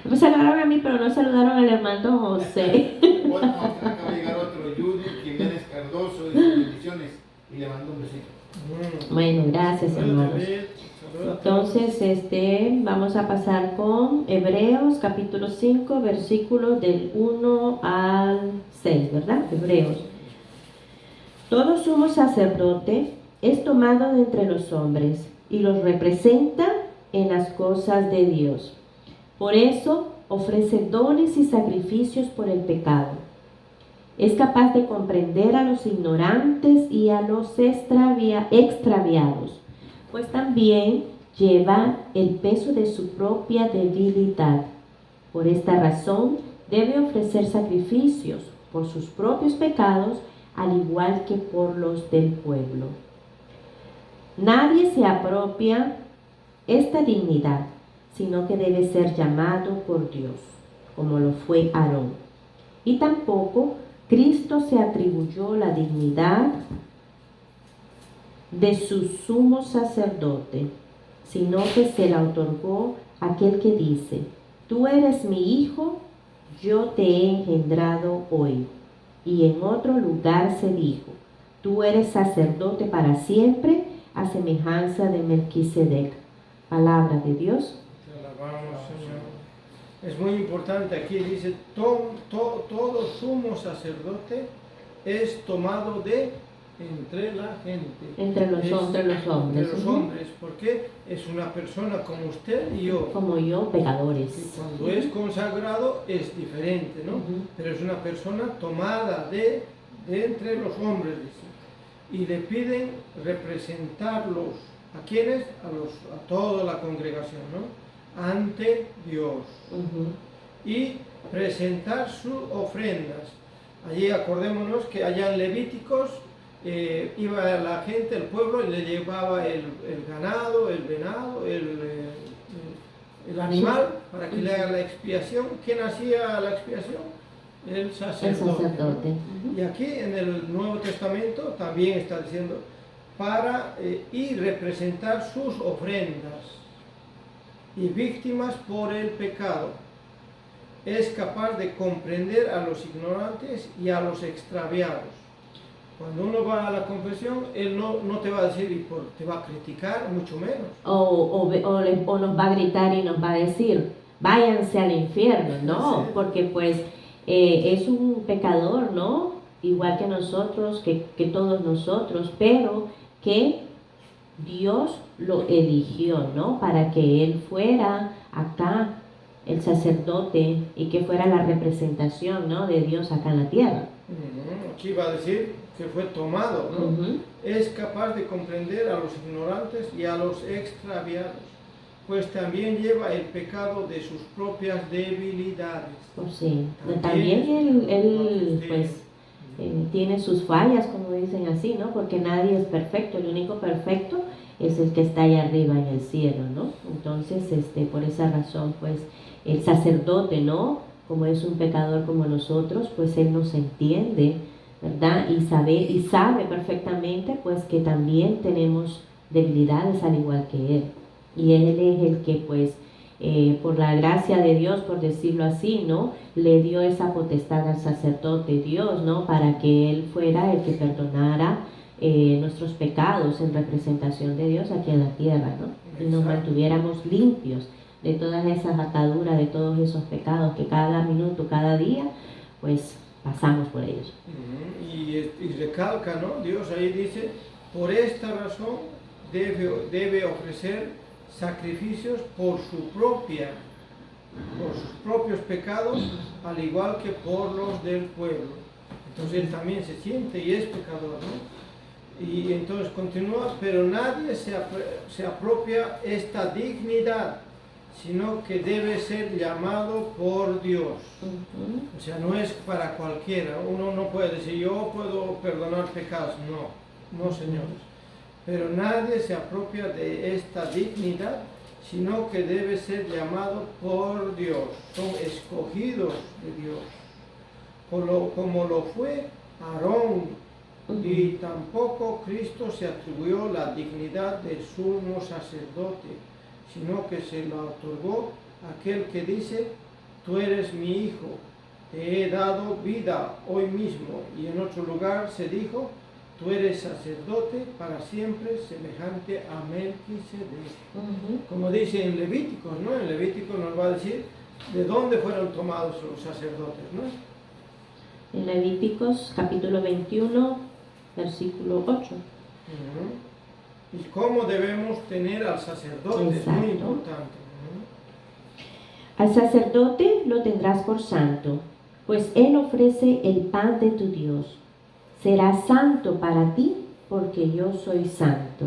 Speaker 1: Me saludaron a mí, pero no saludaron al hermano José.
Speaker 2: Bueno, acaba de llegar otro, Judy Jiménez Cardoso, dice bendiciones y le mando un besito.
Speaker 1: Bueno, gracias, hermanos. Entonces, vamos a pasar con Hebreos capítulo 5, versículos del 1 al 6, ¿verdad? Hebreos. Todo sumo sacerdote es tomado de entre los hombres y los representa en las cosas de Dios. Por eso ofrece dones y sacrificios por el pecado. Es capaz de comprender a los ignorantes y a los extraviados, pues también lleva el peso de su propia debilidad. Por esta razón debe ofrecer sacrificios por sus propios pecados, al igual que por los del pueblo. Nadie se apropia esta dignidad, sino que debe ser llamado por Dios, como lo fue Aarón. Y tampoco Cristo se atribuyó la dignidad de su sumo sacerdote, sino que se la otorgó aquel que dice, tú eres mi hijo, yo te he engendrado hoy. Y en otro lugar se dijo, tú eres sacerdote para siempre, a semejanza de Melquisedec. Palabra de Dios.
Speaker 3: Te alabamos, Señor. Es muy importante, aquí dice, todo sumo sacerdote es tomado de entre la gente.
Speaker 1: Entre los hombres.
Speaker 3: Entre los hombres, porque es una persona como usted y yo.
Speaker 1: Como yo, pecadores.
Speaker 3: Y cuando es consagrado es diferente, ¿no? Pero es una persona tomada de entre los hombres, dice. Y le piden representarlos. ¿A quiénes? A toda la congregación, ¿no? Ante Dios. Y presentar sus ofrendas. Allí acordémonos que allá en Levíticos iba la gente, el pueblo, y le llevaba el ganado, el venado, el animal para que le haga la expiación. ¿Quién hacía la expiación? El sacerdote. Y aquí en el Nuevo Testamento también está diciendo para y representar sus ofrendas y víctimas por el pecado. Es capaz de comprender a los ignorantes y a los extraviados. Cuando uno va a la confesión, él no te va a decir y te va a criticar, mucho menos.
Speaker 1: O nos va a gritar y nos va a decir, váyanse al infierno, ¿no?
Speaker 3: Sí.
Speaker 1: Porque pues es un pecador, ¿no? Igual que nosotros, que todos nosotros, pero que Dios lo eligió, ¿no? Para que él fuera acá el sacerdote y que fuera la representación, ¿no? De Dios acá en la tierra.
Speaker 3: Aquí va a decir que fue tomado, ¿no? Es capaz de comprender a los ignorantes y a los extraviados, pues también lleva el pecado de sus propias debilidades.
Speaker 1: Pues sí, también él pues tiene sus fallas, como dicen así, ¿no? Porque nadie es perfecto, el único perfecto es el que está allá arriba en el cielo, ¿no? Entonces, por esa razón, pues, el sacerdote, ¿no? Como es un pecador como nosotros, pues él nos entiende, ¿verdad? Y sabe perfectamente, pues, que también tenemos debilidades al igual que él. Y él es el que, pues, por la gracia de Dios, por decirlo así, ¿no? Le dio esa potestad al sacerdote Dios, ¿no? Para que él fuera el que perdonara nuestros pecados en representación de Dios aquí en la tierra, ¿no? Y nos mantuviéramos limpios de todas esas ataduras, de todos esos pecados que cada minuto, cada día, pues pasamos por ellos.
Speaker 3: Y recalca, ¿no? Dios ahí dice, por esta razón debe ofrecer sacrificios por sus propios pecados, al igual que por los del pueblo. Entonces él también se siente y es pecador, ¿no? Y entonces continúa, pero nadie se apropia esta dignidad, sino que debe ser llamado por Dios. O sea, no es para cualquiera. Uno no puede decir, yo puedo perdonar pecados. No, señores. Pero nadie se apropia de esta dignidad, sino que debe ser llamado por Dios. Son escogidos de Dios, como lo fue Aarón. Y tampoco Cristo se atribuyó la dignidad de sumo sacerdote, sino que se la otorgó aquel que dice: tú eres mi hijo, te he dado vida hoy mismo. Y en otro lugar se dijo: tú eres sacerdote para siempre, semejante a Melquisedec. Como dice en Levítico, ¿no? En Levítico nos va a decir de dónde fueron tomados los sacerdotes, ¿no?
Speaker 1: En Levíticos capítulo 21, versículo 8.
Speaker 3: Y cómo debemos tener al sacerdote.
Speaker 1: Exacto.
Speaker 3: Es muy importante.
Speaker 1: Al sacerdote lo tendrás por santo, pues él ofrece el pan de tu Dios. Será santo para ti, porque yo soy santo.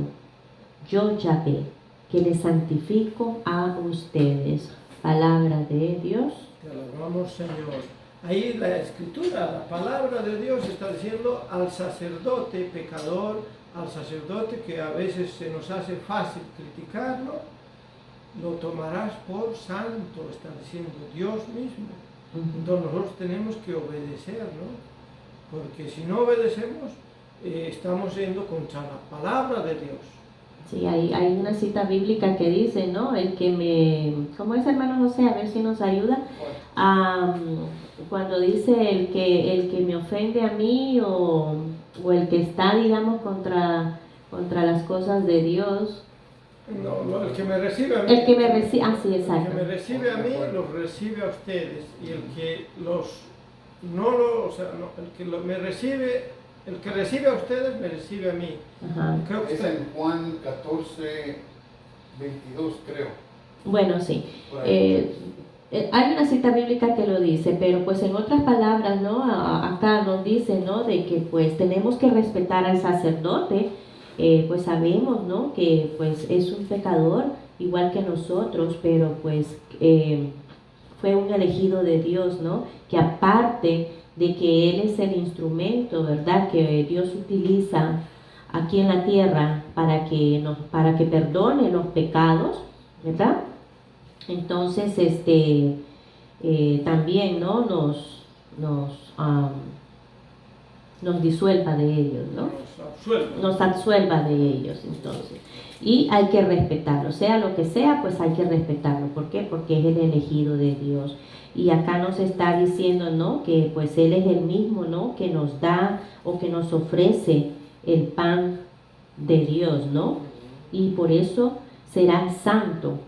Speaker 1: Yo Yahvé, que les santifico a ustedes. Palabra de Dios.
Speaker 3: Te alabamos, Señor. Ahí la escritura, la palabra de Dios está diciendo al sacerdote pecador, al sacerdote que a veces se nos hace fácil criticarlo, lo tomarás por santo, está diciendo Dios mismo. Entonces nosotros tenemos que obedecer, ¿no? Porque si no obedecemos, estamos yendo contra la palabra de Dios.
Speaker 1: Sí, hay una cita bíblica que dice, ¿no? El que me... ¿Cómo es, hermano José? A ver si nos ayuda. Cuando dice el que me ofende a mí o el que está, digamos, contra las cosas de Dios.
Speaker 3: No, el que me recibe a mí.
Speaker 1: El que me recibe, sí, exacto.
Speaker 3: El que me recibe a mí, los recibe a ustedes. Y el que me recibe, el que recibe a ustedes, me recibe a mí.
Speaker 1: Ajá.
Speaker 3: Creo que
Speaker 2: es en Juan 14, 22, creo.
Speaker 1: Bueno, sí. Hay una cita bíblica que lo dice, pero pues en otras palabras, ¿no? Acá nos dice, ¿no? De que pues tenemos que respetar al sacerdote, pues sabemos, ¿no? Que pues es un pecador igual que nosotros, pero pues fue un elegido de Dios, ¿no? Que aparte de que Él es el instrumento, ¿verdad? Que Dios utiliza aquí en la tierra para que perdone los pecados, ¿verdad? Entonces, también, ¿no? Nos disuelva de ellos, ¿no? Nos absuelva de ellos, entonces. Y hay que respetarlo, sea lo que sea, pues hay que respetarlo. ¿Por qué? Porque es el elegido de Dios. Y acá nos está diciendo, ¿no? Que pues Él es el mismo, ¿no? Que nos da o que nos ofrece el pan de Dios, ¿no? Y por eso será santo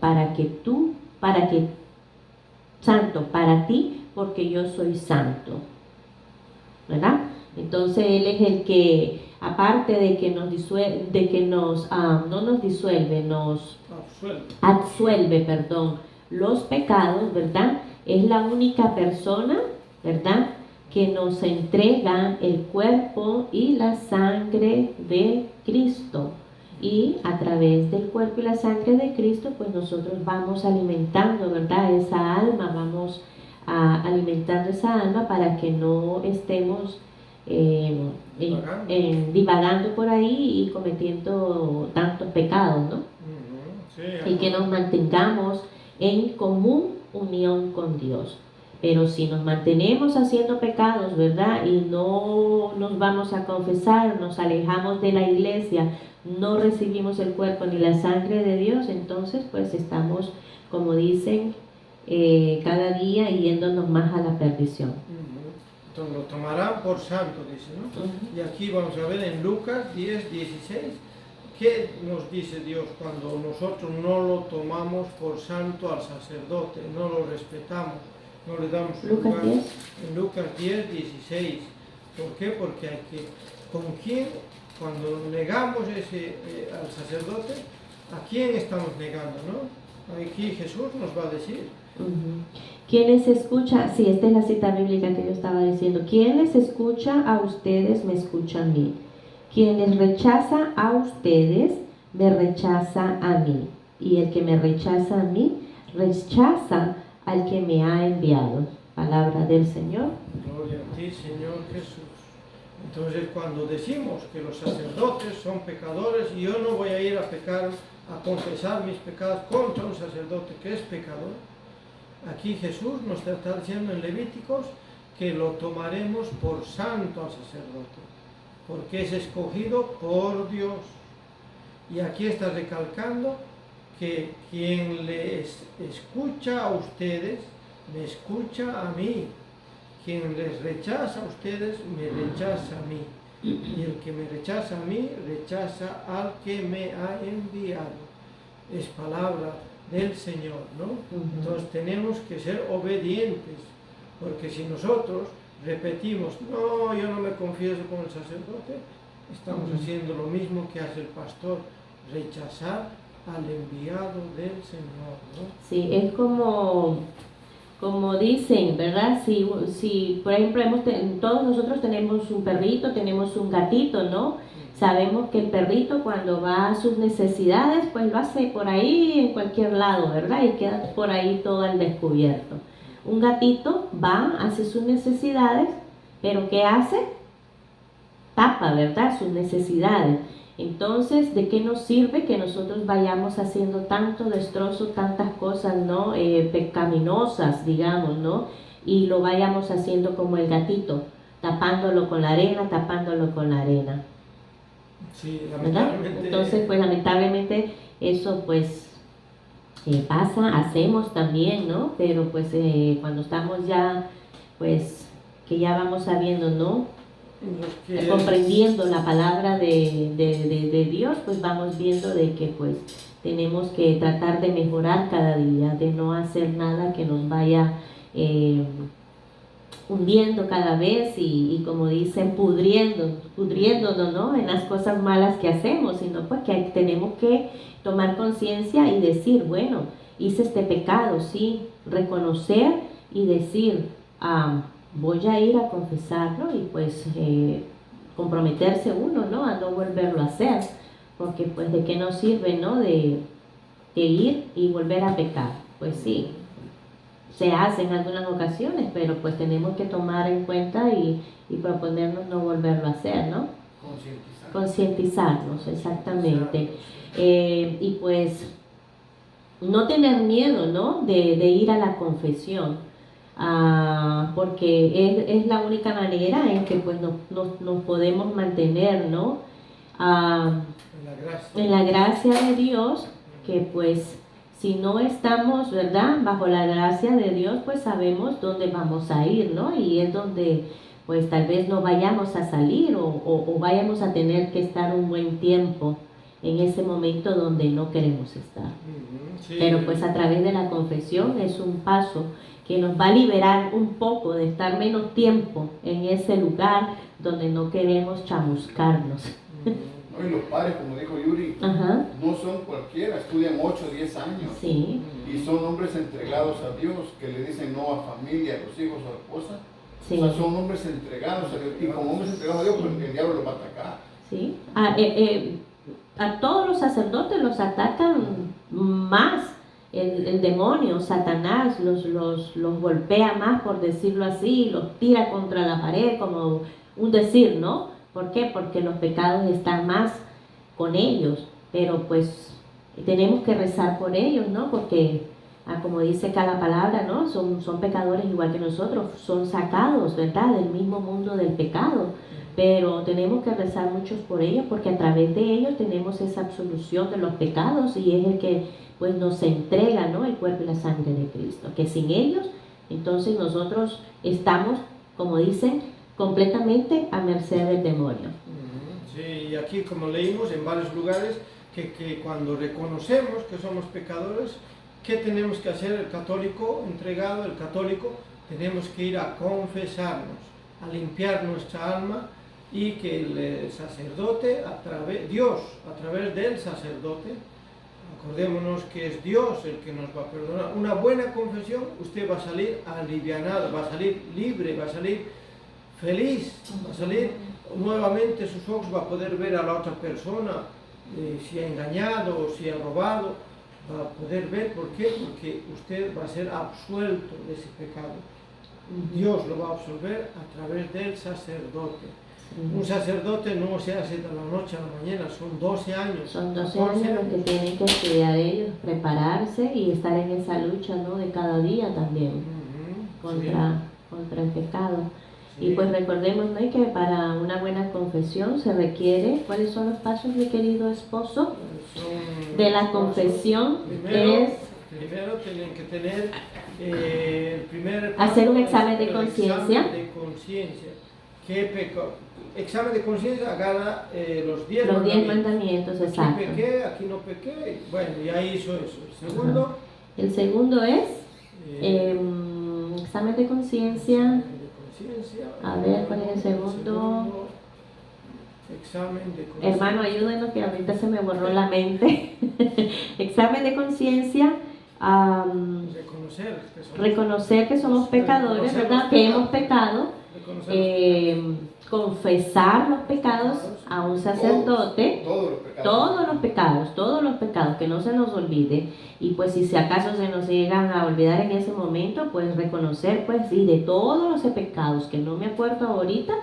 Speaker 1: santo para ti, porque yo soy santo, ¿verdad? Entonces Él es el que, aparte de que no nos disuelve, nos absuelve, los pecados, ¿verdad? Es la única persona, ¿verdad?, que nos entrega el cuerpo y la sangre de Cristo. Y a través del cuerpo y la sangre de Cristo, pues nosotros vamos alimentando, ¿verdad?, esa alma, vamos alimentando esa alma para que no estemos divagando por ahí y cometiendo tantos pecados, ¿no? Sí, y que nos mantengamos en común unión con Dios. Pero si nos mantenemos haciendo pecados, ¿verdad?, y no nos vamos a confesar, nos alejamos de la iglesia, no recibimos el cuerpo ni la sangre de Dios, entonces pues estamos, como dicen, cada día yéndonos más a la perdición.
Speaker 3: Entonces lo tomarán por santo, dice, ¿no? Y aquí vamos a ver en Lucas 10, 16, ¿qué nos dice Dios cuando nosotros no lo tomamos por santo al sacerdote, no lo respetamos, no le damos lugar?
Speaker 1: Lucas 10.
Speaker 3: En Lucas 10, 16. ¿Por qué? Porque hay que, ¿con quién? Cuando negamos al sacerdote, ¿a quién estamos negando, no? Aquí Jesús nos va a decir.
Speaker 1: ¿Quién les escucha? Sí, esta es la cita bíblica que yo estaba diciendo. ¿Quién les escucha a ustedes, me escucha a mí? Quien les rechaza a ustedes, me rechaza a mí. Y el que me rechaza a mí, rechaza al que me ha enviado. Palabra del Señor.
Speaker 3: Gloria a ti, Señor Jesús. Entonces, cuando decimos que los sacerdotes son pecadores, y yo no voy a ir a pecar a confesar mis pecados contra un sacerdote que es pecador, aquí Jesús nos está diciendo en Levíticos que lo tomaremos por santo al sacerdote, porque es escogido por Dios. Y aquí está recalcando que quien les escucha a ustedes, me escucha a mí. Quien les rechaza a ustedes, me rechaza a mí. Y el que me rechaza a mí, rechaza al que me ha enviado. Es palabra del Señor, ¿no? Entonces tenemos que ser obedientes, porque si nosotros repetimos, no, yo no me confieso con el sacerdote, estamos haciendo lo mismo que hace el pastor, rechazar al enviado del Señor, ¿no?
Speaker 1: Sí, es como dicen, ¿verdad? Si por ejemplo, todos nosotros tenemos un perrito, tenemos un gatito, ¿no? Sabemos que el perrito cuando va a sus necesidades, pues lo hace por ahí en cualquier lado, ¿verdad? Y queda por ahí todo al descubierto. Un gatito va, hace sus necesidades, pero ¿qué hace? Tapa, ¿verdad? Sus necesidades. Entonces, ¿de qué nos sirve que nosotros vayamos haciendo tanto destrozo, tantas cosas, ¿no? Pecaminosas, digamos, ¿no? Y lo vayamos haciendo como el gatito, tapándolo con la arena, tapándolo con la arena.
Speaker 3: Sí,
Speaker 1: ¿verdad? Entonces, pues lamentablemente eso pues pasa, hacemos también, ¿no? Pero pues cuando estamos ya, pues que ya vamos sabiendo, ¿no? Comprendiendo la palabra de Dios, pues vamos viendo de que pues tenemos que tratar de mejorar cada día, de no hacer nada que nos vaya hundiendo cada vez y como dicen, pudriéndonos, ¿no? En las cosas malas que hacemos, sino pues que tenemos que tomar conciencia y decir, bueno, hice este pecado, sí, reconocer y decir, voy a ir a confesarlo y pues comprometerse uno, ¿no? A no volverlo a hacer, porque pues de qué nos sirve, ¿no? De ir y volver a pecar, pues sí. Se hace en algunas ocasiones, pero pues tenemos que tomar en cuenta y proponernos no volverlo a hacer, ¿no? Concientizarnos, exactamente. Y pues no tener miedo, ¿no? De ir a la confesión, porque es la única manera en que pues nos podemos mantener, ¿no? En la gracia de Dios, que pues si no estamos, ¿verdad?, bajo la gracia de Dios, pues sabemos dónde vamos a ir, ¿no? Y es donde, pues tal vez no vayamos a salir o vayamos a tener que estar un buen tiempo en ese momento donde no queremos estar. Sí. Pero pues a través de la confesión es un paso que nos va a liberar un poco de estar menos tiempo en ese lugar donde no queremos chamuscarnos.
Speaker 2: No, y los padres, como dijo Yuri, no son cualquiera, estudian 8 o 10 años.
Speaker 1: Sí.
Speaker 2: Y son hombres entregados a Dios, que le dicen no a familia, a los hijos, a la esposa.
Speaker 1: Sí.
Speaker 2: O sea, son hombres entregados a Dios. Y como hombres entregados a Dios, pues el diablo los va a atacar.
Speaker 1: Sí. A todos los sacerdotes los atacan más el demonio, Satanás, los golpea más, por decirlo así, los tira contra la pared, como un decir, ¿no? ¿Por qué? Porque los pecados están más con ellos, pero pues tenemos que rezar por ellos, ¿no? Porque, como dice cada palabra, ¿no? Son pecadores igual que nosotros, son sacados, ¿verdad?, del mismo mundo del pecado, pero tenemos que rezar muchos por ellos, porque a través de ellos tenemos esa absolución de los pecados y es el que pues nos entrega, ¿no?, el cuerpo y la sangre de Cristo, que sin ellos, entonces nosotros estamos, como dicen, completamente a merced del demonio.
Speaker 3: Sí, y aquí como leímos en varios lugares que cuando reconocemos que somos pecadores, ¿qué tenemos que hacer el católico entregado? El católico tenemos que ir a confesarnos, a limpiar nuestra alma y que el sacerdote, Dios a través del sacerdote, acordémonos que es Dios el que nos va a perdonar. Una buena confesión, usted va a salir alivianado, va a salir libre, va a salir feliz, va a salir nuevamente, sus ojos va a poder ver a la otra persona, si ha engañado o si ha robado, va a poder ver. ¿Por qué? Porque usted va a ser absuelto de ese pecado. Dios lo va a absolver a través del sacerdote. Un sacerdote no se hace de la noche a la mañana, son 12 años.
Speaker 1: Son 12
Speaker 3: 14
Speaker 1: años los que tienen que estudiar ellos, prepararse y estar en esa lucha, ¿no? De cada día también contra el pecado.
Speaker 3: Sí.
Speaker 1: Y pues recordemos, ¿no? Que para una buena confesión se requiere, ¿cuáles son los pasos, mi querido esposo? De la confesión
Speaker 3: Primero tienen que tener el primer paso,
Speaker 1: hacer un examen de
Speaker 3: el
Speaker 1: conciencia.
Speaker 3: examen de conciencia. Examen de conciencia, agarra los 10
Speaker 1: mandamientos, exacto.
Speaker 3: Aquí pequé, aquí no pequé, bueno, ya hizo eso.
Speaker 1: El segundo es examen de conciencia. A ver, ¿cuál es el segundo?
Speaker 3: Examen de conciencia.
Speaker 1: Hermano, ayúdenos que ahorita se me borró la mente. Examen de conciencia. Reconocer que somos pecadores, ¿verdad? Que hemos pecado. Confesar los pecados a un sacerdote. Todos los pecados, que no se nos olvide. Y pues si acaso se nos llegan a olvidar en ese momento, pues reconocer, pues sí, de todos los pecados que no me acuerdo ahorita,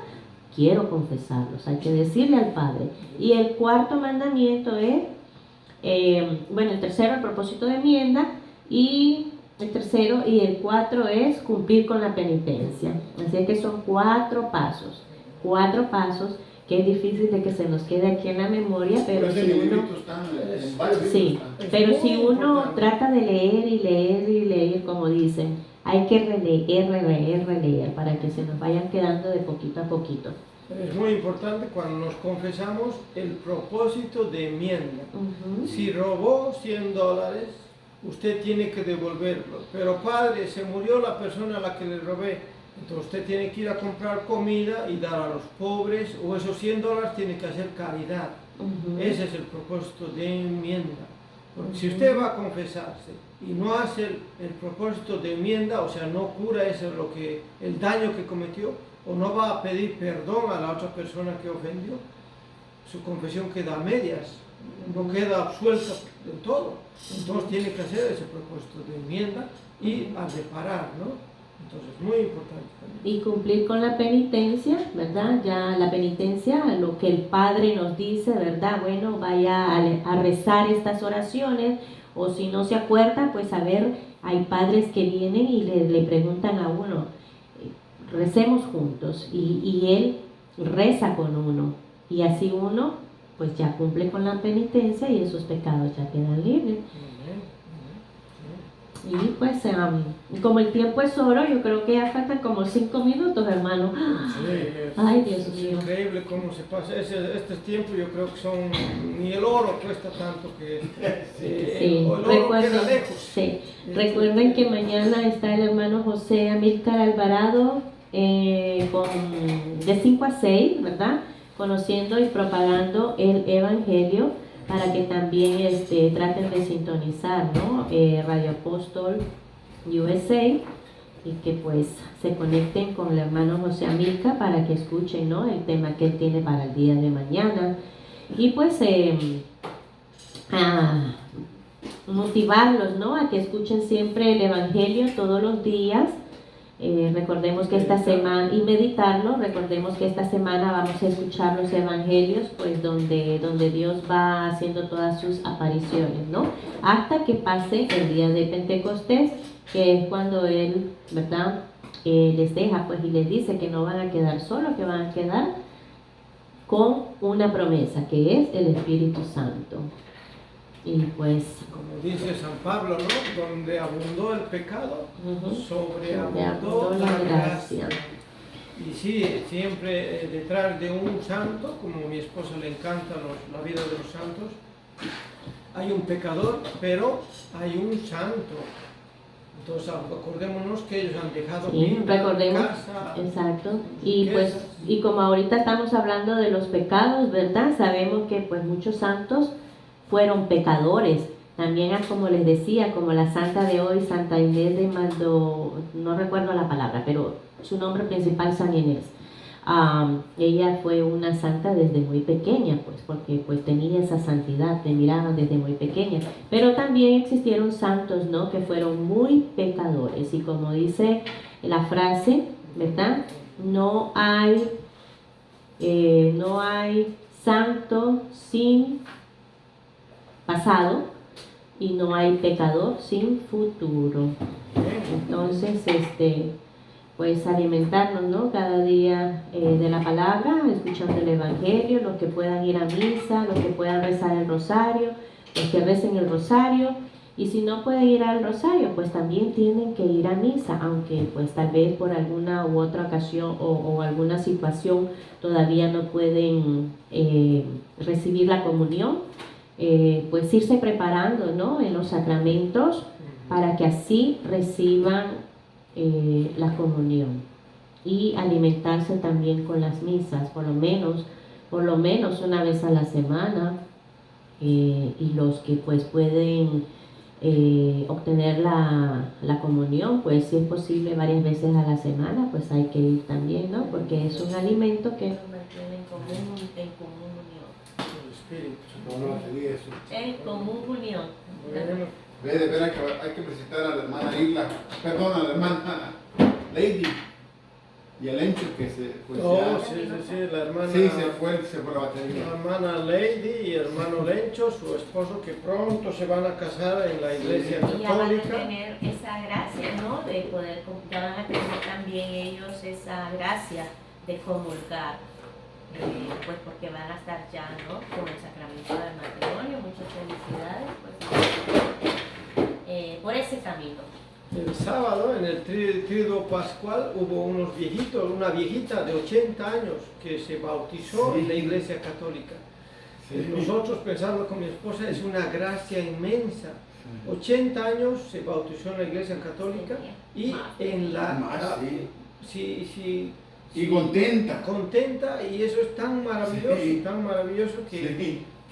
Speaker 1: quiero confesarlos, hay que decirle al Padre. Y el cuarto mandamiento es, el tercero, el propósito de enmienda, y el tercero y el 4 es cumplir con la penitencia. Así que son 4 pasos que es difícil de que se nos quede aquí en la memoria, pero si uno trata de leer, como dicen, hay que releer para que se nos vayan quedando de poquito a poquito.
Speaker 3: Es muy importante cuando nos confesamos el propósito de enmienda. Si robó $100, usted tiene que devolverlo. Pero padre, se murió la persona a la que le robé. Entonces usted tiene que ir a comprar comida y dar a los pobres, o esos $100 tiene que hacer caridad. Ese es el propósito de enmienda. Porque si usted va a confesarse y no hace el propósito de enmienda, o sea, no cura el daño que cometió, o no va a pedir perdón a la otra persona que ofendió, su confesión queda a medias, no queda absuelta del todo. Entonces tiene que hacer ese propósito de enmienda y a reparar, ¿no? Entonces, muy importante también.
Speaker 1: Y cumplir con la penitencia, ¿verdad? Ya la penitencia, lo que el Padre nos dice, ¿verdad? Bueno, vaya a rezar estas oraciones, o si no se acuerda, pues a ver, hay padres que vienen y le preguntan a uno, recemos juntos, y él reza con uno, y así uno, pues ya cumple con la penitencia y esos pecados ya quedan libres. Y pues, como el tiempo es oro, yo creo que ya faltan como 5 minutos, hermano. Ay, Dios mío.
Speaker 3: Es increíble cómo se pasa. Este tiempo yo creo que ni el oro cuesta tanto que el oro queda lejos.
Speaker 1: Recuerden que mañana está el hermano José Amílcar Alvarado de 5 a 6, ¿verdad? Conociendo y propagando el Evangelio, para que también traten de sintonizar, ¿no? Radio Apóstol USA, y que pues se conecten con el hermano José Amílcar para que escuchen, ¿no? El tema que él tiene para el día de mañana, y pues motivarlos, ¿no? A que escuchen siempre el Evangelio todos los días. Recordemos que esta semana, y meditarlo, recordemos que esta semana vamos a escuchar los evangelios, pues donde Dios va haciendo todas sus apariciones, ¿no? Hasta que pase el día de Pentecostés, que es cuando Él, ¿verdad? Les deja, pues, y les dice que no van a quedar solos, que van a quedar con una promesa, que es el Espíritu Santo. Y pues,
Speaker 3: como dice San Pablo, ¿no? Donde abundó el pecado, sobreabundó la gracia. Y sí, siempre detrás de un santo, como a mi esposa le encanta la vida de los santos, hay un pecador, pero hay un santo. Entonces acordémonos que ellos han dejado casa,
Speaker 1: exacto. Y pues, y como ahorita estamos hablando de los pecados, ¿verdad? Sabemos que pues muchos santos fueron pecadores. También, como les decía, como la santa de hoy, Santa Inés de Mando, no recuerdo la palabra, pero su nombre principal, San Inés. Ella fue una santa desde muy pequeña, pues, porque pues tenía esa santidad, te miraban desde muy pequeña. Pero también existieron santos, ¿no? Que fueron muy pecadores. Y como dice la frase, ¿verdad? No hay No hay santo sin pasado y no hay pecador sin futuro. Entonces, pues alimentarnos, ¿no? Cada día de la palabra, escuchando el Evangelio, los que puedan ir a misa, los que puedan rezar el rosario, los que recen el rosario, y si no pueden ir al rosario, pues también tienen que ir a misa, aunque pues tal vez por alguna u otra ocasión o alguna situación todavía no pueden recibir la comunión, pues irse preparando, ¿no? En los sacramentos para que así reciban la comunión, y alimentarse también con las misas, por lo menos una vez a la semana, y los que pues pueden obtener la comunión, pues si es posible varias veces a la semana, pues hay que ir también, ¿no? Porque es un alimento que nos mantiene en común unión. En común unión.
Speaker 2: Ve, de veras que hay que presentar a la hermana Isla, perdón, a la hermana Lady y el Encho que se pues
Speaker 3: sí, la hermana.
Speaker 2: Sí, se fue la batería.
Speaker 3: La hermana Lady y hermano Lencho, su esposo, que pronto se van a casar en la iglesia
Speaker 1: y ya van a
Speaker 3: católica.
Speaker 1: tener esa gracia, ¿no? De poder, ya van a tener también ellos esa gracia de comulgar, pues porque van a estar ya, ¿no? Con el sacramento del matrimonio. Muchas felicidades, pues, por ese camino.
Speaker 3: El sábado, en el triduo pascual, hubo unos viejitos, una viejita de 80 años que se bautizó en la iglesia católica. Nosotros, pensando con mi esposa, es una gracia inmensa. 80 años se bautizó en la iglesia católica y en la...
Speaker 2: Y contenta.
Speaker 3: Contenta, y eso es tan maravilloso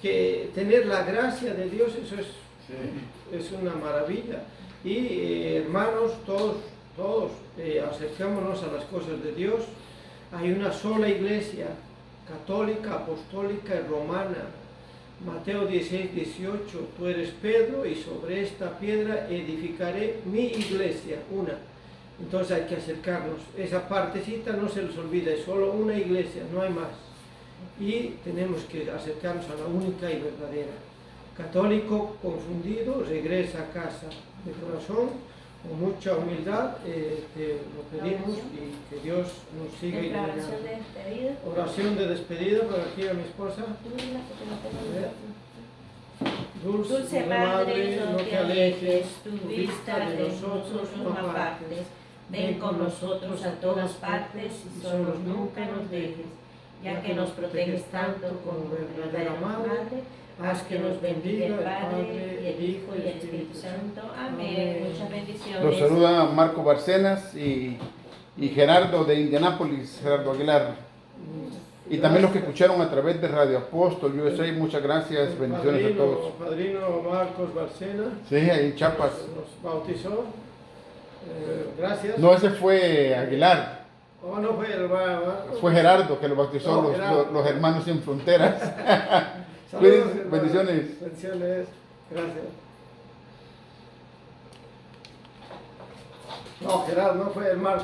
Speaker 3: que tener la gracia de Dios, eso es una maravilla. Y hermanos, todos acercémonos a las cosas de Dios. Hay una sola iglesia, católica, apostólica y romana. Mateo 16, 18, tú eres Pedro y sobre esta piedra edificaré mi iglesia, una. Entonces hay que acercarnos. Esa partecita no se les olvida, es solo una iglesia, no hay más. Y tenemos que acercarnos a la única y verdadera. Católico confundido regresa a casa de corazón, con mucha humildad, te lo pedimos, y que Dios nos siga iluminando.
Speaker 1: Oración de despedida.
Speaker 3: Oración de despedida para aquí a mi esposa.
Speaker 1: Dulce Madre, no te alejes, tu vista de nosotros no apartes. Ven con nosotros a todas partes y solos nunca nos dejes. Ya que nos proteges tanto como verdadera Madre, haz que nos bendiga el Padre, y el Hijo y el Espíritu Santo. Amén. Muchas bendiciones.
Speaker 2: Los saluda Marco Barcenas y Gerardo de Indianápolis, Gerardo Aguilar. Y también los que escucharon a través de Radio Apóstol USA, muchas gracias, bendiciones a todos.
Speaker 3: Padrino Marcos Barcena.
Speaker 2: Sí, ahí en Chiapas.
Speaker 3: Nos bautizó. Gracias.
Speaker 2: No, ese fue Aguilar.
Speaker 3: Oh, no fue el
Speaker 2: Fue Gerardo que lo bautizó, los hermanos sin fronteras.
Speaker 3: Saludos,
Speaker 2: bendiciones.
Speaker 3: Bendiciones. Gracias. No, Gerardo, no fue el Marcos.